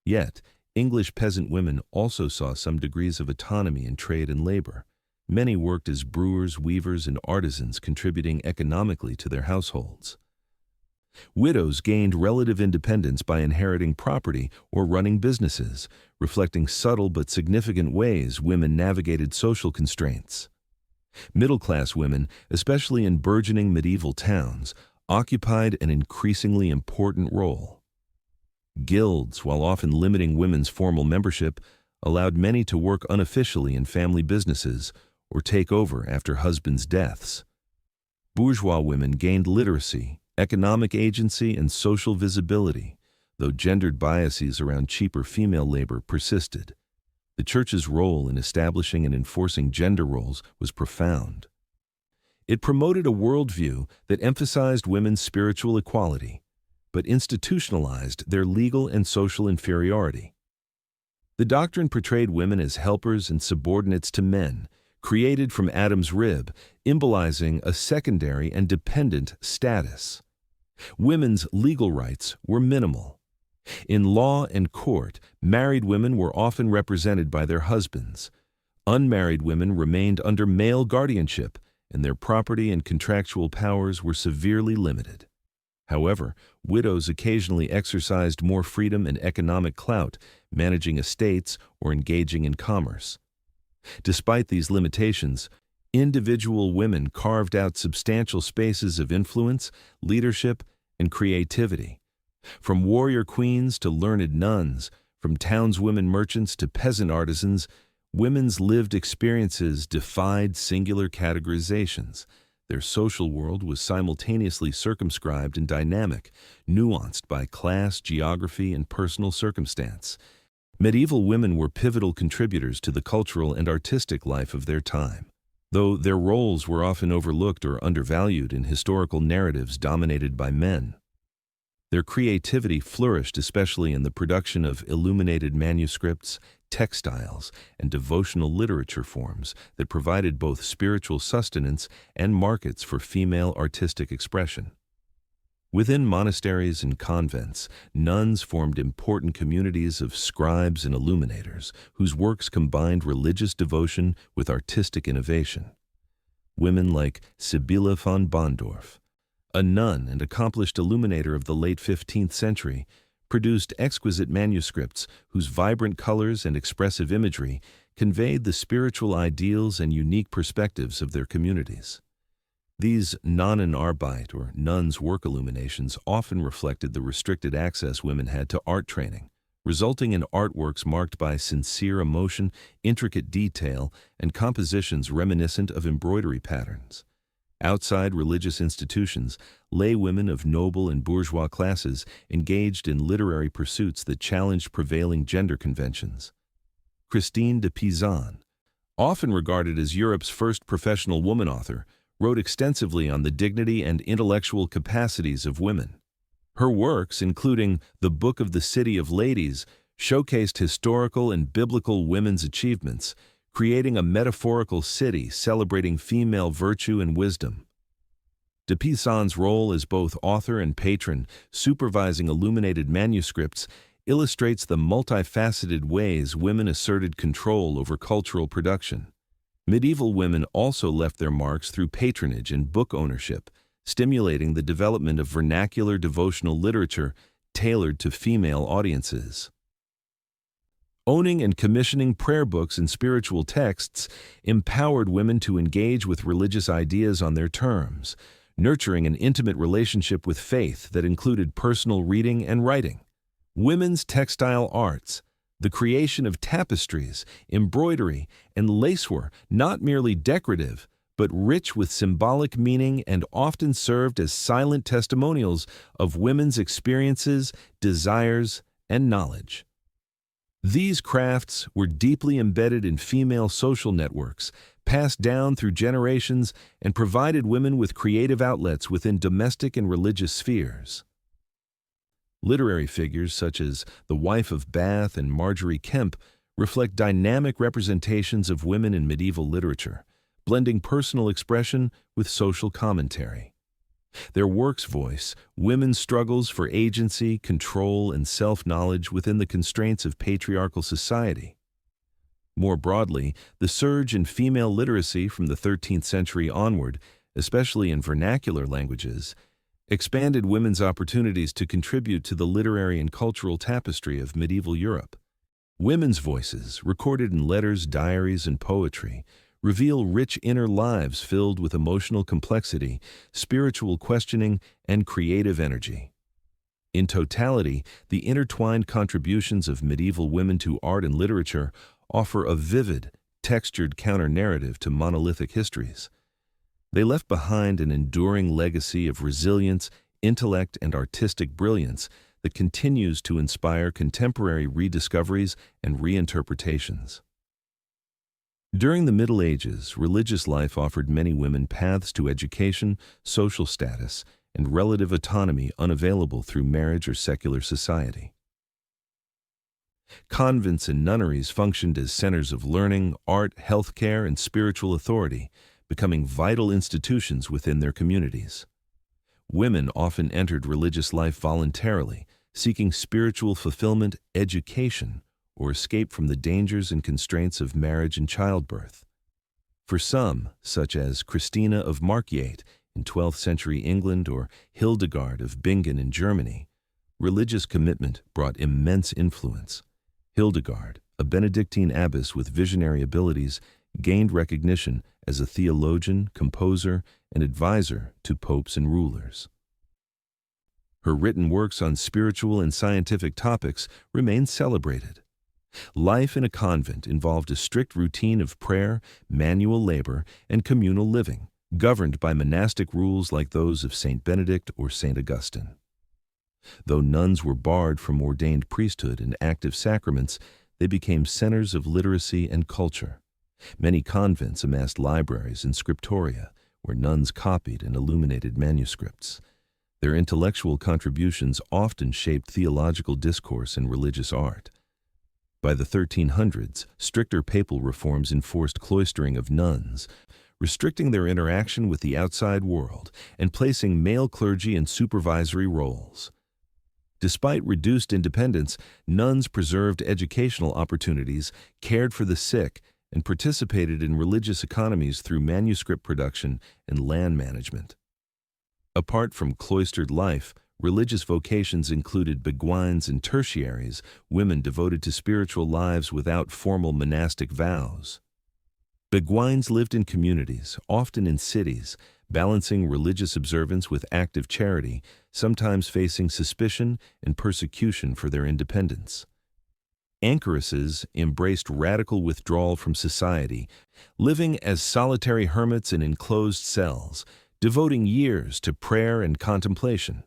Yet, English peasant women also saw some degrees of autonomy in trade and labor. Many worked as brewers, weavers, and artisans, contributing economically to their households. Widows gained relative independence by inheriting property or running businesses, reflecting subtle but significant ways women navigated social constraints. Middle-class women, especially in burgeoning medieval towns, occupied an increasingly important role. Guilds, while often limiting women's formal membership, allowed many to work unofficially in family businesses or take over after husbands' deaths. Bourgeois women gained literacy, economic agency, and social visibility, though gendered biases around cheaper female labor persisted. The Church's role in establishing and enforcing gender roles was profound. It promoted a worldview that emphasized women's spiritual equality, but institutionalized their legal and social inferiority. The doctrine portrayed women as helpers and subordinates to men, created from Adam's rib, symbolizing a secondary and dependent status. Women's legal rights were minimal. In law and court, married women were often represented by their husbands. Unmarried women remained under male guardianship, and their property and contractual powers were severely limited. However, widows occasionally exercised more freedom and economic clout, managing estates or engaging in commerce. Despite these limitations, individual women carved out substantial spaces of influence, leadership, and creativity. From warrior queens to learned nuns, from townswomen merchants to peasant artisans, women's lived experiences defied singular categorizations. Their social world was simultaneously circumscribed and dynamic, nuanced by class, geography, and personal circumstance. Medieval women were pivotal contributors to the cultural and artistic life of their time, though their roles were often overlooked or undervalued in historical narratives dominated by men. Their creativity flourished especially in the production of illuminated manuscripts, textiles, and devotional literature forms that provided both spiritual sustenance and markets for female artistic expression. Within monasteries and convents, nuns formed important communities of scribes and illuminators whose works combined religious devotion with artistic innovation. Women like Sibylla von Bonndorf, a nun and accomplished illuminator of the late 15th century, produced exquisite manuscripts whose vibrant colors and expressive imagery conveyed the spiritual ideals and unique perspectives of their communities. These Nonnenarbeit, or nuns' work illuminations, often reflected the restricted access women had to art training, resulting in artworks marked by sincere emotion, intricate detail, and compositions reminiscent of embroidery patterns. Outside religious institutions, lay women of noble and bourgeois classes engaged in literary pursuits that challenged prevailing gender conventions. Christine de Pizan, often regarded as Europe's first professional woman author, wrote extensively on the dignity and intellectual capacities of women. Her works, including The Book of the City of Ladies, showcased historical and biblical women's achievements, creating a metaphorical city celebrating female virtue and wisdom. De Pizan's role as both author and patron, supervising illuminated manuscripts, illustrates the multifaceted ways women asserted control over cultural production. Medieval women also left their marks through patronage and book ownership, stimulating the development of vernacular devotional literature tailored to female audiences. Owning and commissioning prayer books and spiritual texts empowered women to engage with religious ideas on their terms, nurturing an intimate relationship with faith that included personal reading and writing. Women's textile arts, the creation of tapestries, embroidery, and lace were not merely decorative, but rich with symbolic meaning and often served as silent testimonials of women's experiences, desires, and knowledge. These crafts were deeply embedded in female social networks, passed down through generations, and provided women with creative outlets within domestic and religious spheres. Literary figures such as the Wife of Bath and Marjorie Kemp reflect dynamic representations of women in medieval literature, blending personal expression with social commentary. Their works voice women's struggles for agency, control, and self-knowledge within the constraints of patriarchal society. More broadly, the surge in female literacy from the 13th century onward, especially in vernacular languages, expanded women's opportunities to contribute to the literary and cultural tapestry of medieval Europe. Women's voices, recorded in letters, diaries, and poetry, reveal rich inner lives filled with emotional complexity, spiritual questioning, and creative energy. In totality, the intertwined contributions of medieval women to art and literature offer a vivid, textured counter-narrative to monolithic histories. They left behind an enduring legacy of resilience, intellect, and artistic brilliance that continues to inspire contemporary rediscoveries and reinterpretations. During the Middle Ages, religious life offered many women paths to education, social status, and relative autonomy unavailable through marriage or secular society. Convents and nunneries functioned as centers of learning, art, healthcare, and spiritual authority, becoming vital institutions within their communities. Women often entered religious life voluntarily, seeking spiritual fulfillment, education, or escape from the dangers and constraints of marriage and childbirth. For some, such as Christina of Markiate in 12th century England or Hildegard of Bingen in Germany, religious commitment brought immense influence. Hildegard, a Benedictine abbess with visionary abilities, gained recognition as a theologian, composer, and advisor to popes and rulers. Her written works on spiritual and scientific topics remain celebrated. Life in a convent involved a strict routine of prayer, manual labor, and communal living, governed by monastic rules like those of Saint Benedict or Saint Augustine. Though nuns were barred from ordained priesthood and active sacraments, they became centers of literacy and culture. Many convents amassed libraries and scriptoria, where nuns copied and illuminated manuscripts. Their intellectual contributions often shaped theological discourse and religious art. By the 1300s, stricter papal reforms enforced cloistering of nuns, restricting their interaction with the outside world and placing male clergy in supervisory roles. Despite reduced independence, nuns preserved educational opportunities, cared for the sick, and participated in religious economies through manuscript production and land management. Apart from cloistered life, religious vocations included beguines and tertiaries, women devoted to spiritual lives without formal monastic vows. Beguines lived in communities, often in cities, balancing religious observance with active charity, sometimes facing suspicion and persecution for their independence. Anchoresses embraced radical withdrawal from society, living as solitary hermits in enclosed cells, devoting years to prayer and contemplation.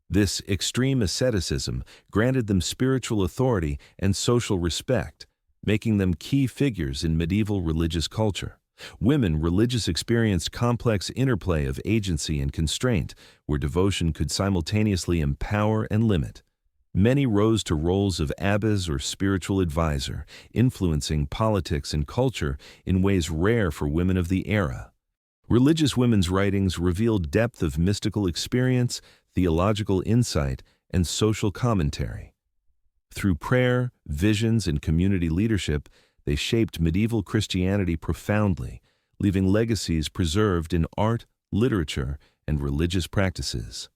This extreme asceticism granted them spiritual authority and social respect, making them key figures in medieval religious culture. Women religious experienced complex interplay of agency and constraint, where devotion could simultaneously empower and limit. Many rose to roles of abbess or spiritual advisor, influencing politics and culture in ways rare for women of the era. Religious women's writings revealed depth of mystical experience, theological insight, and social commentary. Through prayer, visions, and community leadership, they shaped medieval Christianity profoundly, leaving legacies preserved in art, literature, and religious practices.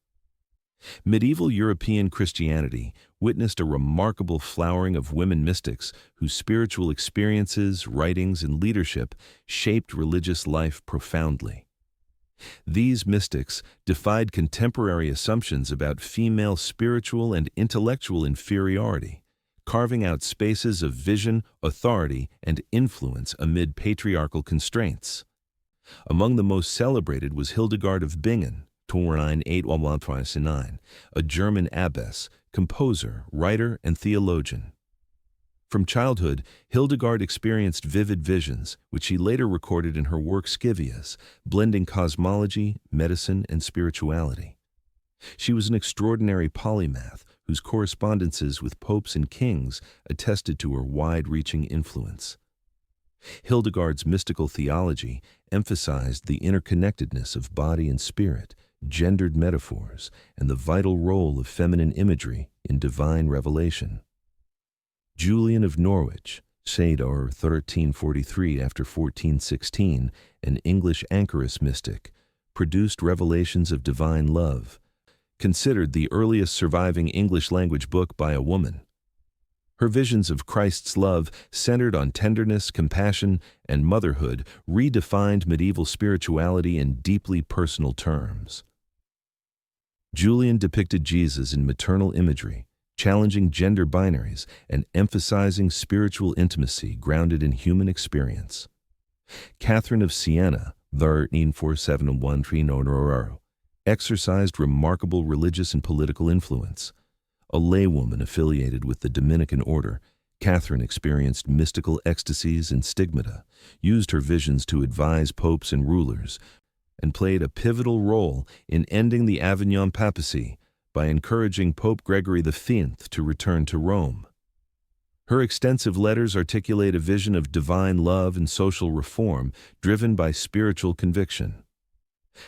Medieval European Christianity, witnessed a remarkable flowering of women mystics whose spiritual experiences, writings, and leadership shaped religious life profoundly. These mystics defied contemporary assumptions about female spiritual and intellectual inferiority, carving out spaces of vision, authority, and influence amid patriarchal constraints. Among the most celebrated was Hildegard of Bingen, 908-9, a German abbess, composer, writer, and theologian. From childhood, Hildegard experienced vivid visions, which she later recorded in her work Scivias, blending cosmology, medicine, and spirituality. She was an extraordinary polymath whose correspondences with popes and kings attested to her wide-reaching influence. Hildegard's mystical theology emphasized the interconnectedness of body and spirit, gendered metaphors, and the vital role of feminine imagery in divine revelation. Julian of Norwich, Sador 1343 after 1416, an English anchoress mystic, produced revelations of divine love, considered the earliest surviving English-language book by a woman. Her visions of Christ's love, centered on tenderness, compassion, and motherhood, redefined medieval spirituality in deeply personal terms. Julian depicted Jesus in maternal imagery, challenging gender binaries and emphasizing spiritual intimacy grounded in human experience. Catherine of Siena, 1347-1300, exercised remarkable religious and political influence. A laywoman affiliated with the Dominican order, Catherine experienced mystical ecstasies and stigmata, used her visions to advise popes and rulers, and played a pivotal role in ending the Avignon papacy by encouraging Pope Gregory V to return to Rome. Her extensive letters articulate a vision of divine love and social reform driven by spiritual conviction.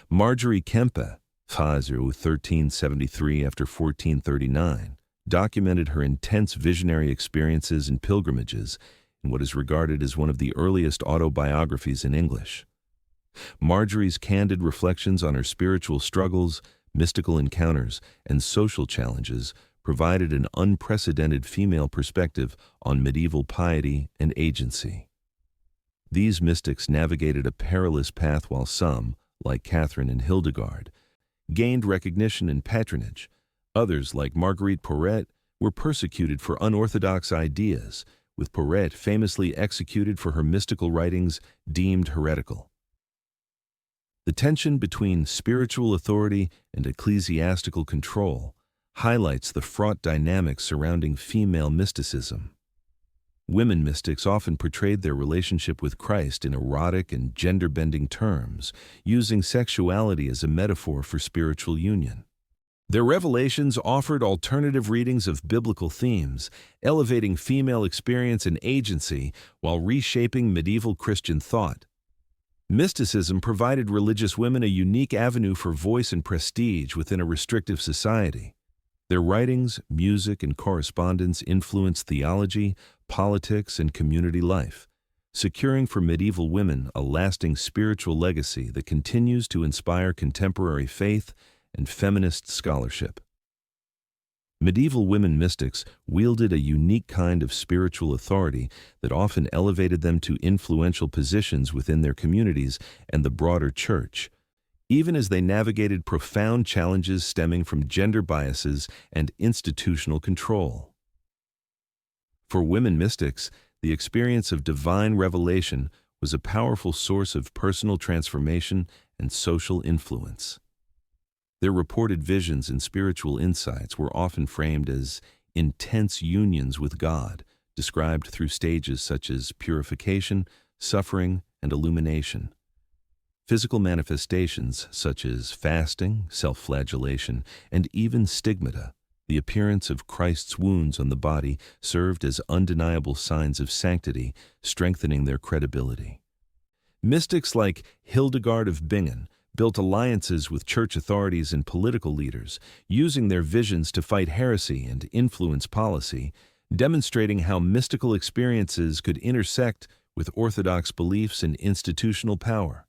Marjorie Kempe, 1373 after 1439, documented her intense visionary experiences and pilgrimages in what is regarded as one of the earliest autobiographies in English. Marjorie's candid reflections on her spiritual struggles, mystical encounters, and social challenges provided an unprecedented female perspective on medieval piety and agency. These mystics navigated a perilous path while some, like Catherine and Hildegard, gained recognition and patronage. Others, like Marguerite Porete, were persecuted for unorthodox ideas, with Porete famously executed for her mystical writings deemed heretical. The tension between spiritual authority and ecclesiastical control highlights the fraught dynamics surrounding female mysticism. Women mystics often portrayed their relationship with Christ in erotic and gender-bending terms, using sexuality as a metaphor for spiritual union. Their revelations offered alternative readings of biblical themes, elevating female experience and agency while reshaping medieval Christian thought. Mysticism provided religious women a unique avenue for voice and prestige within a restrictive society. Their writings, music, and correspondence influenced theology, politics, and community life, securing for medieval women a lasting spiritual legacy that continues to inspire contemporary faith and feminist scholarship. Medieval women mystics wielded a unique kind of spiritual authority that often elevated them to influential positions within their communities and the broader church, even as they navigated profound challenges stemming from gender biases and institutional control. For women mystics, the experience of divine revelation was a powerful source of personal transformation and social influence. Their reported visions and spiritual insights were often framed as intense unions with God, described through stages such as purification, suffering, and illumination. Physical manifestations such as fasting, self-flagellation, and even stigmata, the appearance of Christ's wounds on the body, served as undeniable signs of sanctity, strengthening their credibility. Mystics like Hildegard of Bingen built alliances with church authorities and political leaders, using their visions to fight heresy and influence policy, demonstrating how mystical experiences could intersect with orthodox beliefs and institutional power.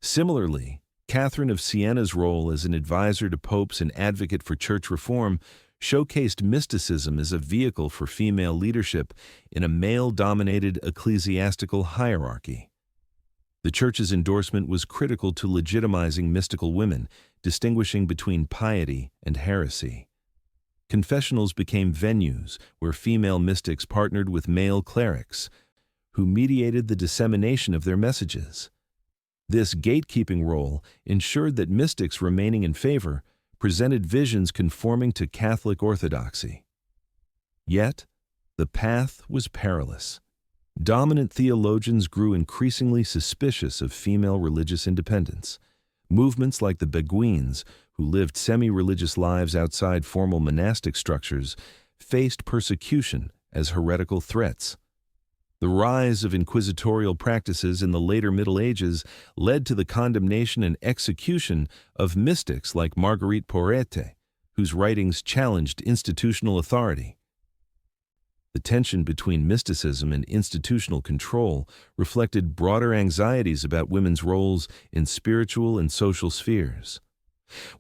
Similarly, Catherine of Siena's role as an advisor to popes and advocate for church reform showcased mysticism as a vehicle for female leadership in a male-dominated ecclesiastical hierarchy. The Church's endorsement was critical to legitimizing mystical women, distinguishing between piety and heresy. Confessionals became venues where female mystics partnered with male clerics, who mediated the dissemination of their messages. This gatekeeping role ensured that mystics remaining in favor presented visions conforming to Catholic orthodoxy. Yet, the path was perilous. Dominant theologians grew increasingly suspicious of female religious independence. Movements like the Beguines, who lived semi-religious lives outside formal monastic structures, faced persecution as heretical threats. The rise of inquisitorial practices in the later Middle Ages led to the condemnation and execution of mystics like Marguerite Porete, whose writings challenged institutional authority. The tension between mysticism and institutional control reflected broader anxieties about women's roles in spiritual and social spheres.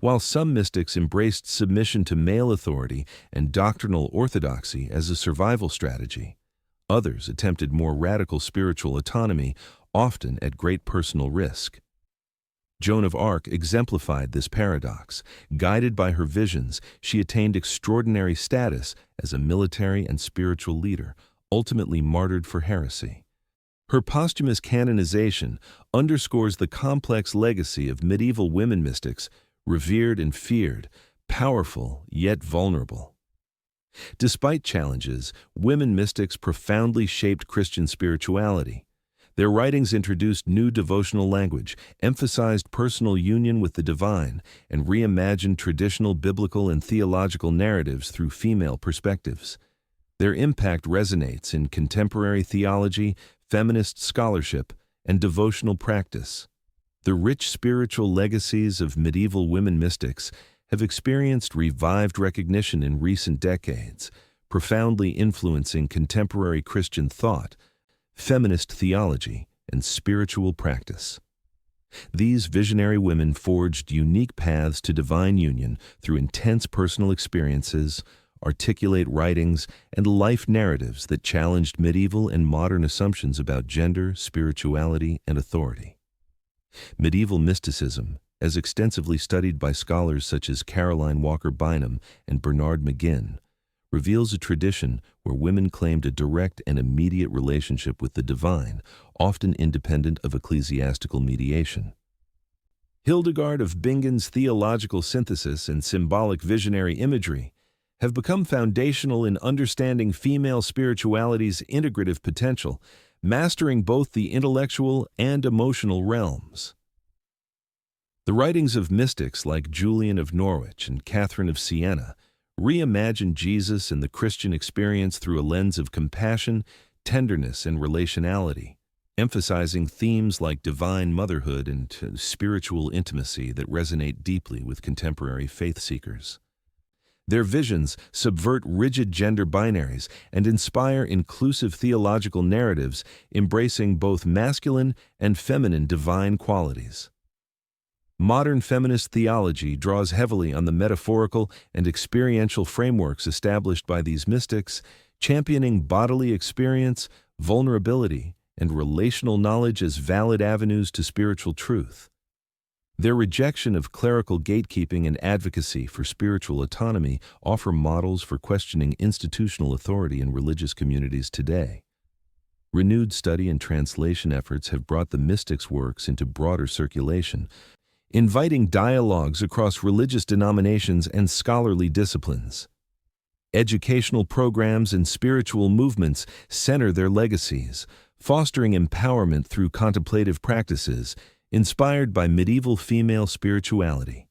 While some mystics embraced submission to male authority and doctrinal orthodoxy as a survival strategy, others attempted more radical spiritual autonomy, often at great personal risk. Joan of Arc exemplified this paradox. Guided by her visions, she attained extraordinary status as a military and spiritual leader, ultimately martyred for heresy. Her posthumous canonization underscores the complex legacy of medieval women mystics, revered and feared, powerful yet vulnerable. Despite challenges, women mystics profoundly shaped Christian spirituality. Their writings introduced new devotional language, emphasized personal union with the divine, and reimagined traditional biblical and theological narratives through female perspectives. Their impact resonates in contemporary theology, feminist scholarship, and devotional practice. The rich spiritual legacies of medieval women mystics have experienced revived recognition in recent decades, profoundly influencing contemporary Christian thought, feminist theology, and spiritual practice. These visionary women forged unique paths to divine union through intense personal experiences, articulate writings, and life narratives that challenged medieval and modern assumptions about gender, spirituality, and authority. Medieval mysticism, as extensively studied by scholars such as Caroline Walker Bynum and Bernard McGinn, reveals a tradition where women claimed a direct and immediate relationship with the divine, often independent of ecclesiastical mediation. Hildegard of Bingen's theological synthesis and symbolic visionary imagery have become foundational in understanding female spirituality's integrative potential, mastering both the intellectual and emotional realms. The writings of mystics like Julian of Norwich and Catherine of Siena reimagined Jesus and the Christian experience through a lens of compassion, tenderness, and relationality, emphasizing themes like divine motherhood and spiritual intimacy that resonate deeply with contemporary faith seekers. Their visions subvert rigid gender binaries and inspire inclusive theological narratives embracing both masculine and feminine divine qualities. Modern feminist theology draws heavily on the metaphorical and experiential frameworks established by these mystics, championing bodily experience, vulnerability, and relational knowledge as valid avenues to spiritual truth. Their rejection of clerical gatekeeping and advocacy for spiritual autonomy offer models for questioning institutional authority in religious communities today. Renewed study and translation efforts have brought the mystics' works into broader circulation, inviting dialogues across religious denominations and scholarly disciplines. Educational programs and spiritual movements center their legacies, fostering empowerment through contemplative practices inspired by medieval female spirituality.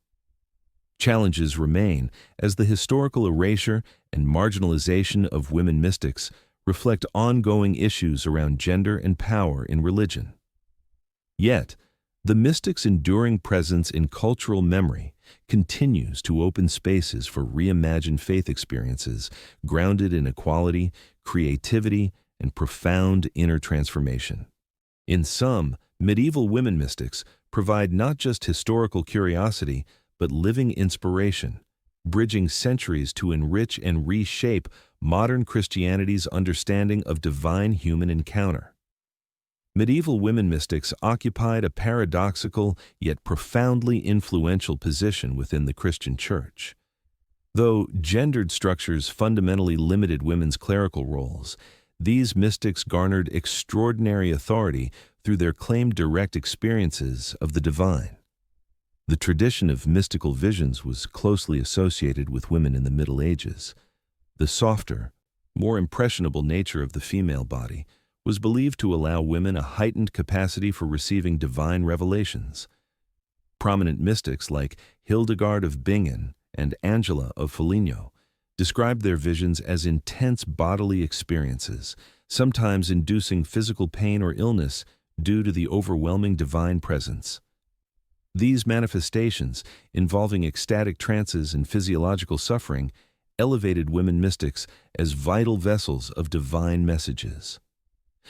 Challenges remain as the historical erasure and marginalization of women mystics reflect ongoing issues around gender and power in religion. Yet, the mystics' enduring presence in cultural memory continues to open spaces for reimagined faith experiences grounded in equality, creativity, and profound inner transformation. In sum, medieval women mystics provide not just historical curiosity, but living inspiration, bridging centuries to enrich and reshape modern Christianity's understanding of divine human encounter. Medieval women mystics occupied a paradoxical yet profoundly influential position within the Christian Church. Though gendered structures fundamentally limited women's clerical roles, these mystics garnered extraordinary authority through their claimed direct experiences of the divine. The tradition of mystical visions was closely associated with women in the Middle Ages. The softer, more impressionable nature of the female body was believed to allow women a heightened capacity for receiving divine revelations. Prominent mystics like Hildegard of Bingen and Angela of Foligno described their visions as intense bodily experiences, sometimes inducing physical pain or illness due to the overwhelming divine presence. These manifestations, involving ecstatic trances and physiological suffering, elevated women mystics as vital vessels of divine messages.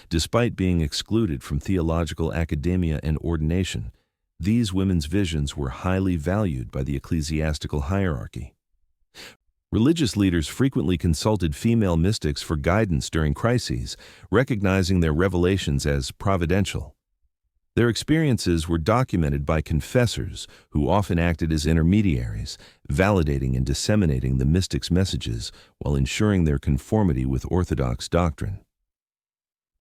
Despite being excluded from theological academia and ordination, these women's visions were highly valued by the ecclesiastical hierarchy. Religious leaders frequently consulted female mystics for guidance during crises, recognizing their revelations as providential. Their experiences were documented by confessors, who often acted as intermediaries, validating and disseminating the mystics' messages while ensuring their conformity with orthodox doctrine.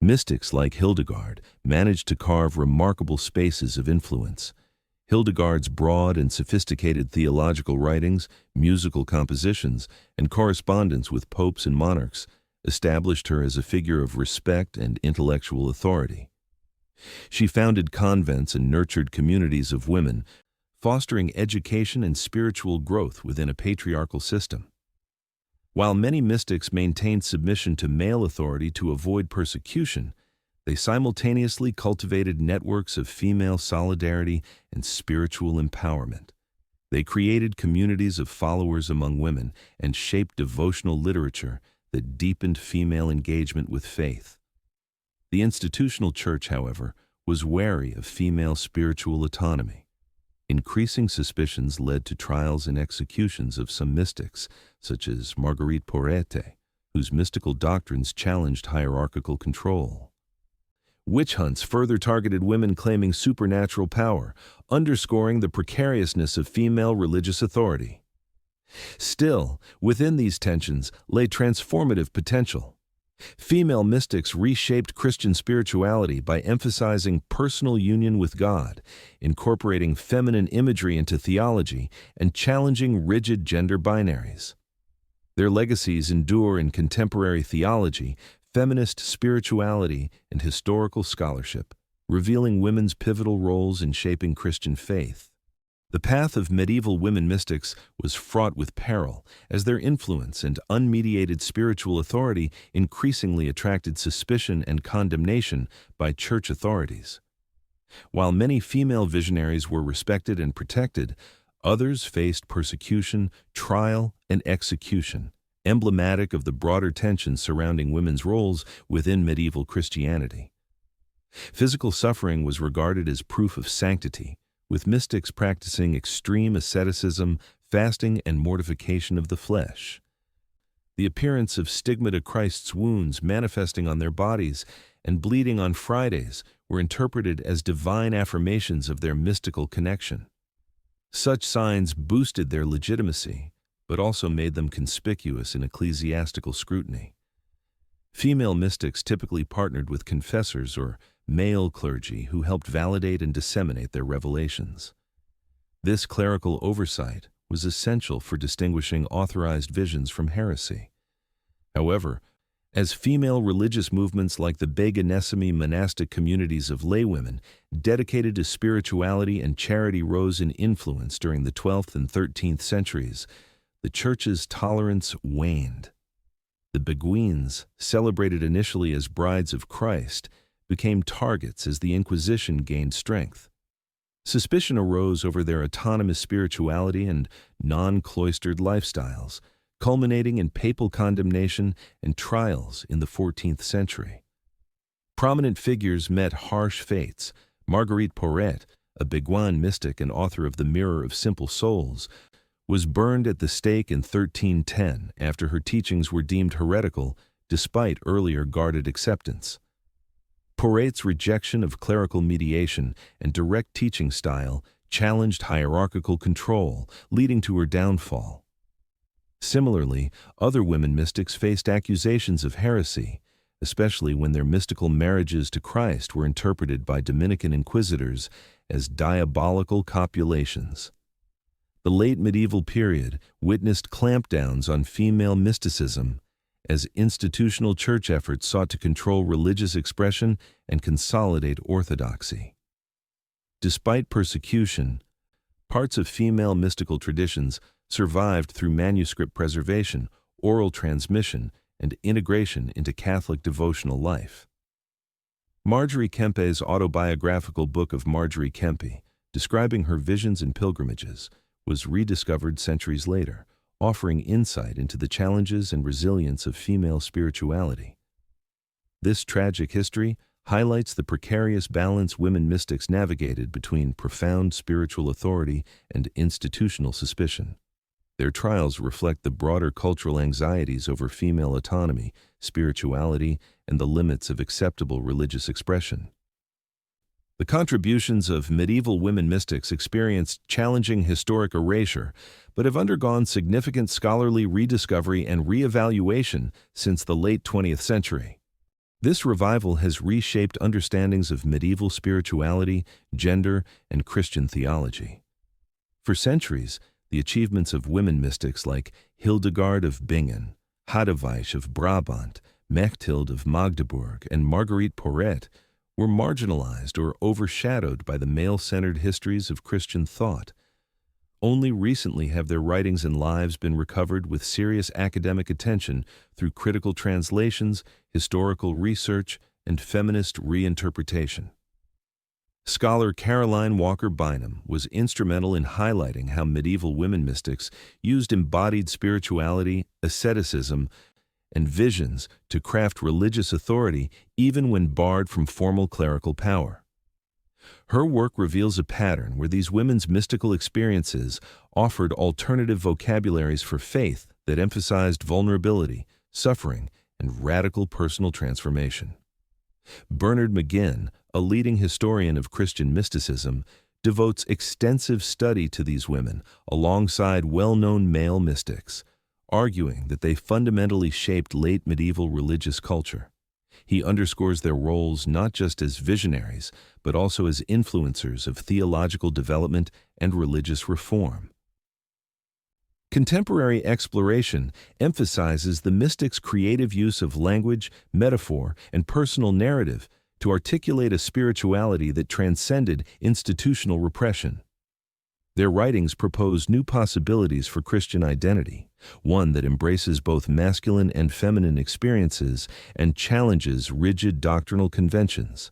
Mystics like Hildegard managed to carve remarkable spaces of influence. Hildegard's broad and sophisticated theological writings, musical compositions, and correspondence with popes and monarchs established her as a figure of respect and intellectual authority. She founded convents and nurtured communities of women, fostering education and spiritual growth within a patriarchal system. While many mystics maintained submission to male authority to avoid persecution, they simultaneously cultivated networks of female solidarity and spiritual empowerment. They created communities of followers among women and shaped devotional literature that deepened female engagement with faith. The institutional church, however, was wary of female spiritual autonomy. Increasing suspicions led to trials and executions of some mystics, such as Marguerite Porete, whose mystical doctrines challenged hierarchical control. Witch hunts further targeted women claiming supernatural power, underscoring the precariousness of female religious authority. Still, within these tensions lay transformative potential. Female mystics reshaped Christian spirituality by emphasizing personal union with God, incorporating feminine imagery into theology, and challenging rigid gender binaries. Their legacies endure in contemporary theology, feminist spirituality, and historical scholarship, revealing women's pivotal roles in shaping Christian faith. The path of medieval women mystics was fraught with peril, as their influence and unmediated spiritual authority increasingly attracted suspicion and condemnation by church authorities. While many female visionaries were respected and protected, others faced persecution, trial, and execution, emblematic of the broader tensions surrounding women's roles within medieval Christianity. Physical suffering was regarded as proof of sanctity, with mystics practicing extreme asceticism, fasting, and mortification of the flesh. The appearance of stigmata Christ's wounds manifesting on their bodies and bleeding on Fridays were interpreted as divine affirmations of their mystical connection. Such signs boosted their legitimacy, but also made them conspicuous in ecclesiastical scrutiny. Female mystics typically partnered with confessors or male clergy who helped validate and disseminate their revelations. This clerical oversight was essential for distinguishing authorized visions from heresy. However, as female religious movements like the Beginessimi monastic communities of laywomen dedicated to spirituality and charity rose in influence during the 12th and 13th centuries, the Church's tolerance waned. The Beguines, celebrated initially as brides of Christ, became targets as the Inquisition gained strength. Suspicion arose over their autonomous spirituality and non-cloistered lifestyles, culminating in papal condemnation and trials in the 14th century. Prominent figures met harsh fates. Marguerite Porete, a Beguine mystic and author of The Mirror of Simple Souls, was burned at the stake in 1310 after her teachings were deemed heretical despite earlier guarded acceptance. Porate's rejection of clerical mediation and direct teaching style challenged hierarchical control, leading to her downfall. Similarly, other women mystics faced accusations of heresy, especially when their mystical marriages to Christ were interpreted by Dominican inquisitors as diabolical copulations. The late medieval period witnessed clampdowns on female mysticism as institutional church efforts sought to control religious expression and consolidate orthodoxy. Despite persecution, parts of female mystical traditions survived through manuscript preservation, oral transmission, and integration into Catholic devotional life. Marjorie Kempe's autobiographical book of Marjorie Kempe, describing her visions and pilgrimages, was rediscovered centuries later, offering insight into the challenges and resilience of female spirituality. This tragic history highlights the precarious balance women mystics navigated between profound spiritual authority and institutional suspicion. Their trials reflect the broader cultural anxieties over female autonomy, spirituality, and the limits of acceptable religious expression. The contributions of medieval women mystics experienced challenging historic erasure, but have undergone significant scholarly rediscovery and reevaluation since the late 20th century. This revival has reshaped understandings of medieval spirituality, gender, and Christian theology. For centuries, the achievements of women mystics like Hildegard of Bingen, Hadewige of Brabant, Mechthild of Magdeburg, and Marguerite Porete were marginalized or overshadowed by the male-centered histories of Christian thought. Only recently have their writings and lives been recovered with serious academic attention through critical translations, historical research, and feminist reinterpretation. Scholar Caroline Walker Bynum was instrumental in highlighting how medieval women mystics used embodied spirituality, asceticism, and visions to craft religious authority even when barred from formal clerical power. Her work reveals a pattern where these women's mystical experiences offered alternative vocabularies for faith that emphasized vulnerability, suffering, and radical personal transformation. Bernard McGinn, a leading historian of Christian mysticism, devotes extensive study to these women alongside well-known male mystics, arguing that they fundamentally shaped late medieval religious culture. He underscores their roles not just as visionaries, but also as influencers of theological development and religious reform. Contemporary exploration emphasizes the mystics' creative use of language, metaphor, and personal narrative to articulate a spirituality that transcended institutional repression. Their writings propose new possibilities for Christian identity, one that embraces both masculine and feminine experiences and challenges rigid doctrinal conventions.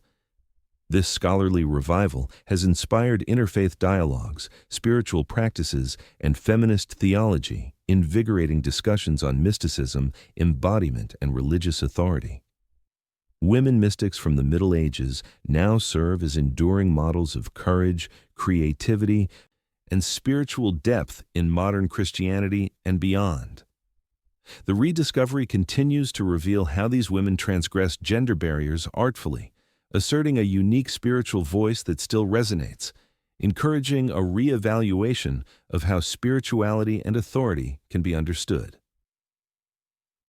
This scholarly revival has inspired interfaith dialogues, spiritual practices, and feminist theology, invigorating discussions on mysticism, embodiment, and religious authority. Women mystics from the Middle Ages now serve as enduring models of courage, creativity, and spiritual depth in modern Christianity and beyond. The rediscovery continues to reveal how these women transgressed gender barriers artfully, asserting a unique spiritual voice that still resonates, encouraging a re-evaluation of how spirituality and authority can be understood.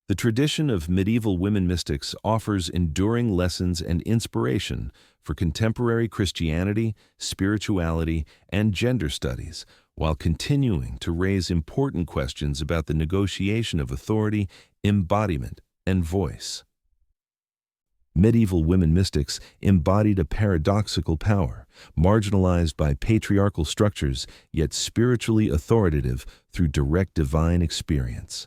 The tradition of medieval women mystics offers enduring lessons and inspiration for contemporary Christianity, spirituality, and gender studies, while continuing to raise important questions about the negotiation of authority, embodiment, and voice. Medieval women mystics embodied a paradoxical power, marginalized by patriarchal structures, yet spiritually authoritative through direct divine experience.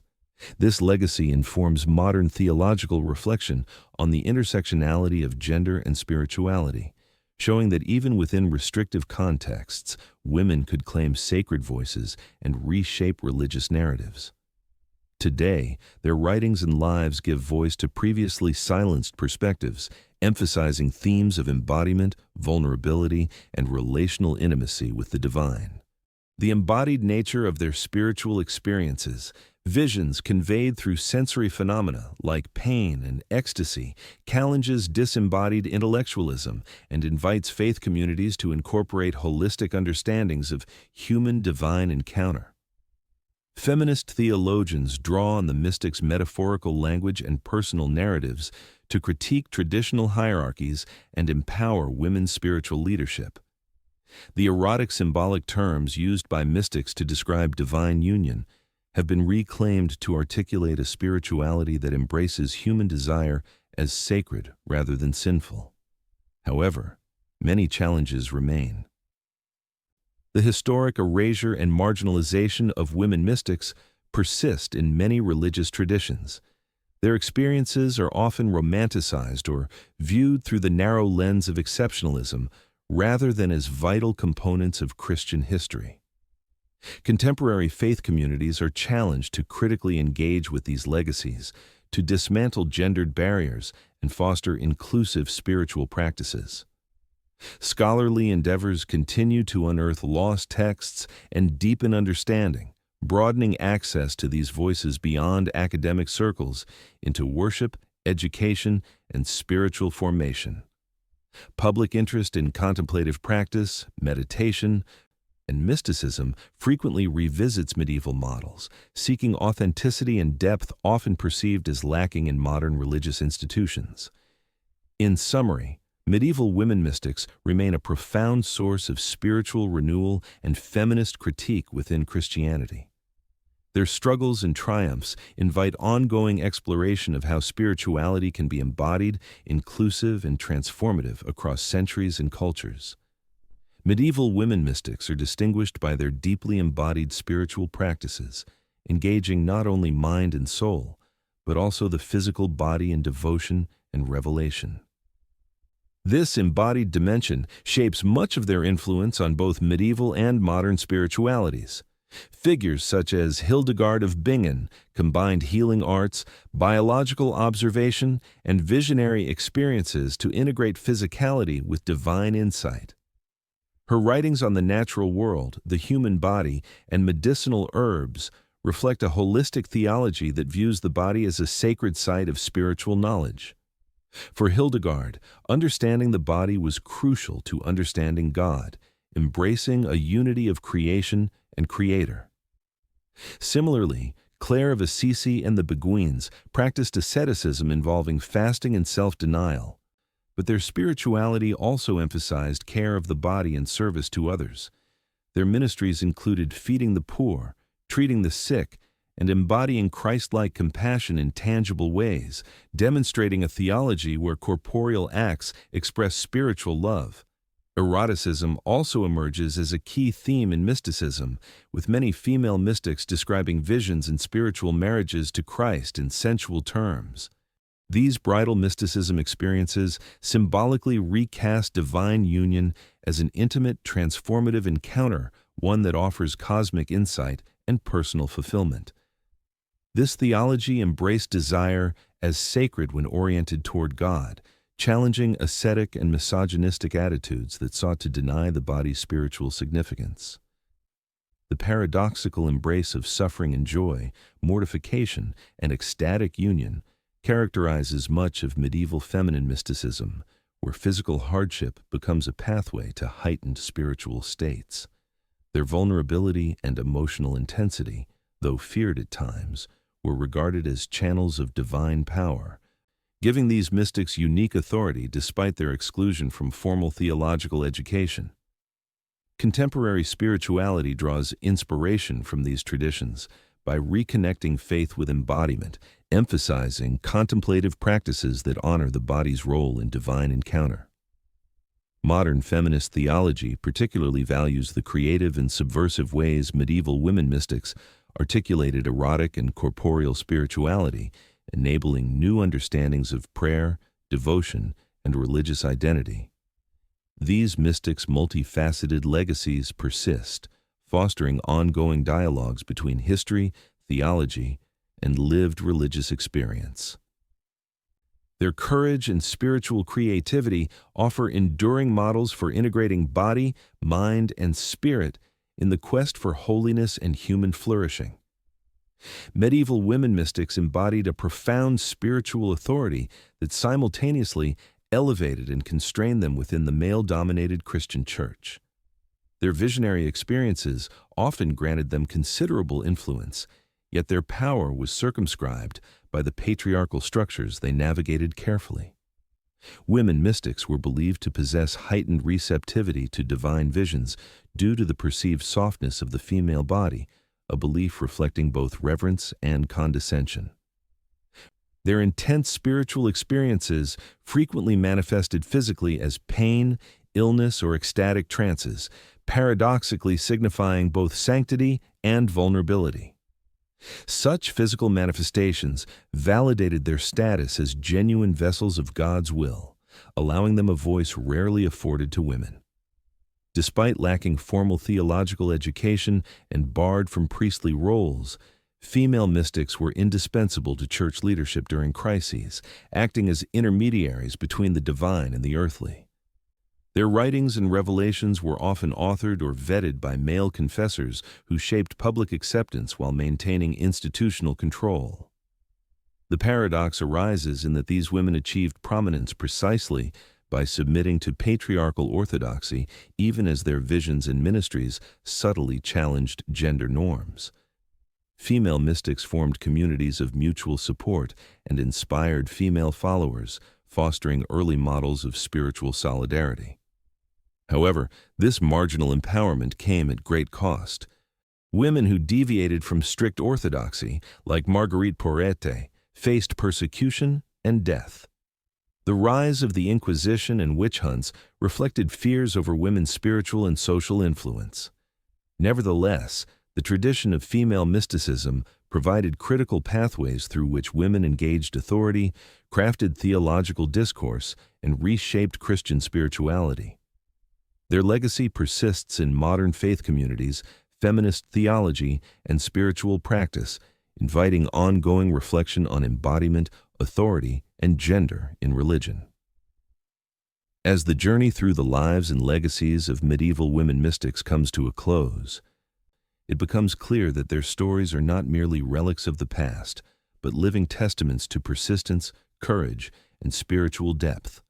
This legacy informs modern theological reflection on the intersectionality of gender and spirituality, showing that even within restrictive contexts, women could claim sacred voices and reshape religious narratives. Today, their writings and lives give voice to previously silenced perspectives, emphasizing themes of embodiment, vulnerability, and relational intimacy with the divine. The embodied nature of their spiritual experiences, visions conveyed through sensory phenomena like pain and ecstasy, challenges disembodied intellectualism and invites faith communities to incorporate holistic understandings of human-divine encounter. Feminist theologians draw on the mystics' metaphorical language and personal narratives to critique traditional hierarchies and empower women's spiritual leadership. The erotic symbolic terms used by mystics to describe divine union have been reclaimed to articulate a spirituality that embraces human desire as sacred rather than sinful. However, many challenges remain. The historic erasure and marginalization of women mystics persist in many religious traditions. Their experiences are often romanticized or viewed through the narrow lens of exceptionalism rather than as vital components of Christian history. Contemporary faith communities are challenged to critically engage with these legacies, to dismantle gendered barriers and foster inclusive spiritual practices. Scholarly endeavors continue to unearth lost texts and deepen understanding, broadening access to these voices beyond academic circles into worship, education, and spiritual formation. Public interest in contemplative practice, meditation, and mysticism frequently revisits medieval models, seeking authenticity and depth often perceived as lacking in modern religious institutions. In summary, medieval women mystics remain a profound source of spiritual renewal and feminist critique within Christianity. Their struggles and triumphs invite ongoing exploration of how spirituality can be embodied, inclusive, and transformative across centuries and cultures. Medieval women mystics are distinguished by their deeply embodied spiritual practices, engaging not only mind and soul, but also the physical body in devotion and revelation. This embodied dimension shapes much of their influence on both medieval and modern spiritualities. Figures such as Hildegard of Bingen combined healing arts, biological observation, and visionary experiences to integrate physicality with divine insight. Her writings on the natural world, the human body, and medicinal herbs reflect a holistic theology that views the body as a sacred site of spiritual knowledge. For Hildegard, understanding the body was crucial to understanding God, embracing a unity of creation and creator. Similarly, Clare of Assisi and the Beguines practiced asceticism involving fasting and self-denial, but their spirituality also emphasized care of the body and service to others. Their ministries included feeding the poor, treating the sick, and embodying Christ-like compassion in tangible ways, demonstrating a theology where corporeal acts express spiritual love. Eroticism also emerges as a key theme in mysticism, with many female mystics describing visions and spiritual marriages to Christ in sensual terms. These bridal mysticism experiences symbolically recast divine union as an intimate, transformative encounter, one that offers cosmic insight and personal fulfillment. This theology embraced desire as sacred when oriented toward God, challenging ascetic and misogynistic attitudes that sought to deny the body's spiritual significance. The paradoxical embrace of suffering and joy, mortification, and ecstatic union characterizes much of medieval feminine mysticism, where physical hardship becomes a pathway to heightened spiritual states. Their vulnerability and emotional intensity, though feared at times, were regarded as channels of divine power, giving these mystics unique authority despite their exclusion from formal theological education. Contemporary spirituality draws inspiration from these traditions by reconnecting faith with embodiment, emphasizing contemplative practices that honor the body's role in divine encounter. Modern feminist theology particularly values the creative and subversive ways medieval women mystics articulated erotic and corporeal spirituality, enabling new understandings of prayer, devotion, and religious identity. These mystics' multifaceted legacies persist, fostering ongoing dialogues between history, theology, and lived religious experience. Their courage and spiritual creativity offer enduring models for integrating body, mind, and spirit in the quest for holiness and human flourishing. Medieval women mystics embodied a profound spiritual authority that simultaneously elevated and constrained them within the male-dominated Christian church. Their visionary experiences often granted them considerable influence, yet their power was circumscribed by the patriarchal structures they navigated carefully. Women mystics were believed to possess heightened receptivity to divine visions due to the perceived softness of the female body, a belief reflecting both reverence and condescension. Their intense spiritual experiences frequently manifested physically as pain, illness, or ecstatic trances, paradoxically signifying both sanctity and vulnerability. Such physical manifestations validated their status as genuine vessels of God's will, allowing them a voice rarely afforded to women. Despite lacking formal theological education and barred from priestly roles, female mystics were indispensable to church leadership during crises, acting as intermediaries between the divine and the earthly. Their writings and revelations were often authored or vetted by male confessors who shaped public acceptance while maintaining institutional control. The paradox arises in that these women achieved prominence precisely by submitting to patriarchal orthodoxy, even as their visions and ministries subtly challenged gender norms. Female mystics formed communities of mutual support and inspired female followers, fostering early models of spiritual solidarity. However, this marginal empowerment came at great cost. Women who deviated from strict orthodoxy, like Marguerite Porete, faced persecution and death. The rise of the Inquisition and witch hunts reflected fears over women's spiritual and social influence. Nevertheless, the tradition of female mysticism provided critical pathways through which women engaged authority, crafted theological discourse, and reshaped Christian spirituality. Their legacy persists in modern faith communities, feminist theology, and spiritual practice, inviting ongoing reflection on embodiment, authority, and gender in religion. As the journey through the lives and legacies of medieval women mystics comes to a close, it becomes clear that their stories are not merely relics of the past, but living testaments to persistence, courage, and spiritual depth.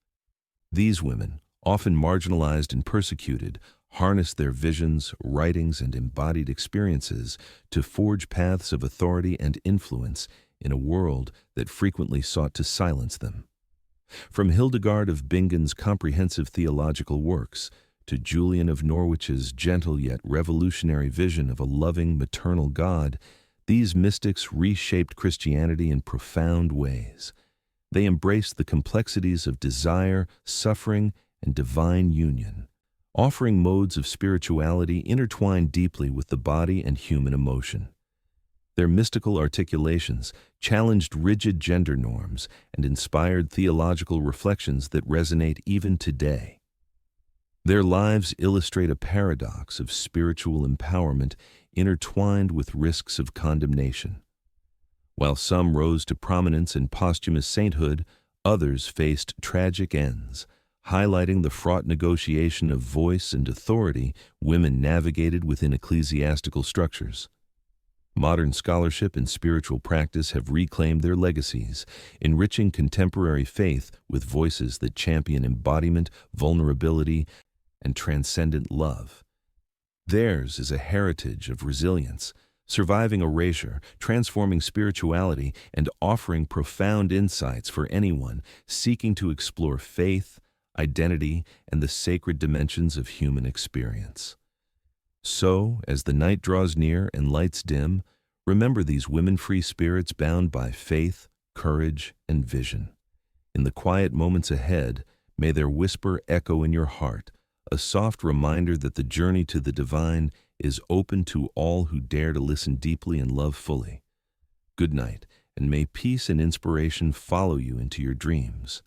These women, often marginalized and persecuted, harnessed their visions, writings, and embodied experiences to forge paths of authority and influence in a world that frequently sought to silence them. From Hildegard of Bingen's comprehensive theological works to Julian of Norwich's gentle yet revolutionary vision of a loving maternal God, these mystics reshaped Christianity in profound ways. They embraced the complexities of desire, suffering, and divine union, offering modes of spirituality intertwined deeply with the body and human emotion. Their mystical articulations challenged rigid gender norms and inspired theological reflections that resonate even today. Their lives illustrate a paradox of spiritual empowerment intertwined with risks of condemnation. While some rose to prominence and posthumous sainthood, others faced tragic ends, highlighting the fraught negotiation of voice and authority women navigated within ecclesiastical structures. Modern scholarship and spiritual practice have reclaimed their legacies, enriching contemporary faith with voices that champion embodiment, vulnerability, and transcendent love. Theirs is a heritage of resilience, surviving erasure, transforming spirituality, and offering profound insights for anyone seeking to explore faith, identity, and the sacred dimensions of human experience. So, as the night draws near and lights dim, remember these women-free spirits bound by faith, courage, and vision. In the quiet moments ahead, may their whisper echo in your heart, a soft reminder that the journey to the divine is open to all who dare to listen deeply and love fully. Good night, and may peace and inspiration follow you into your dreams.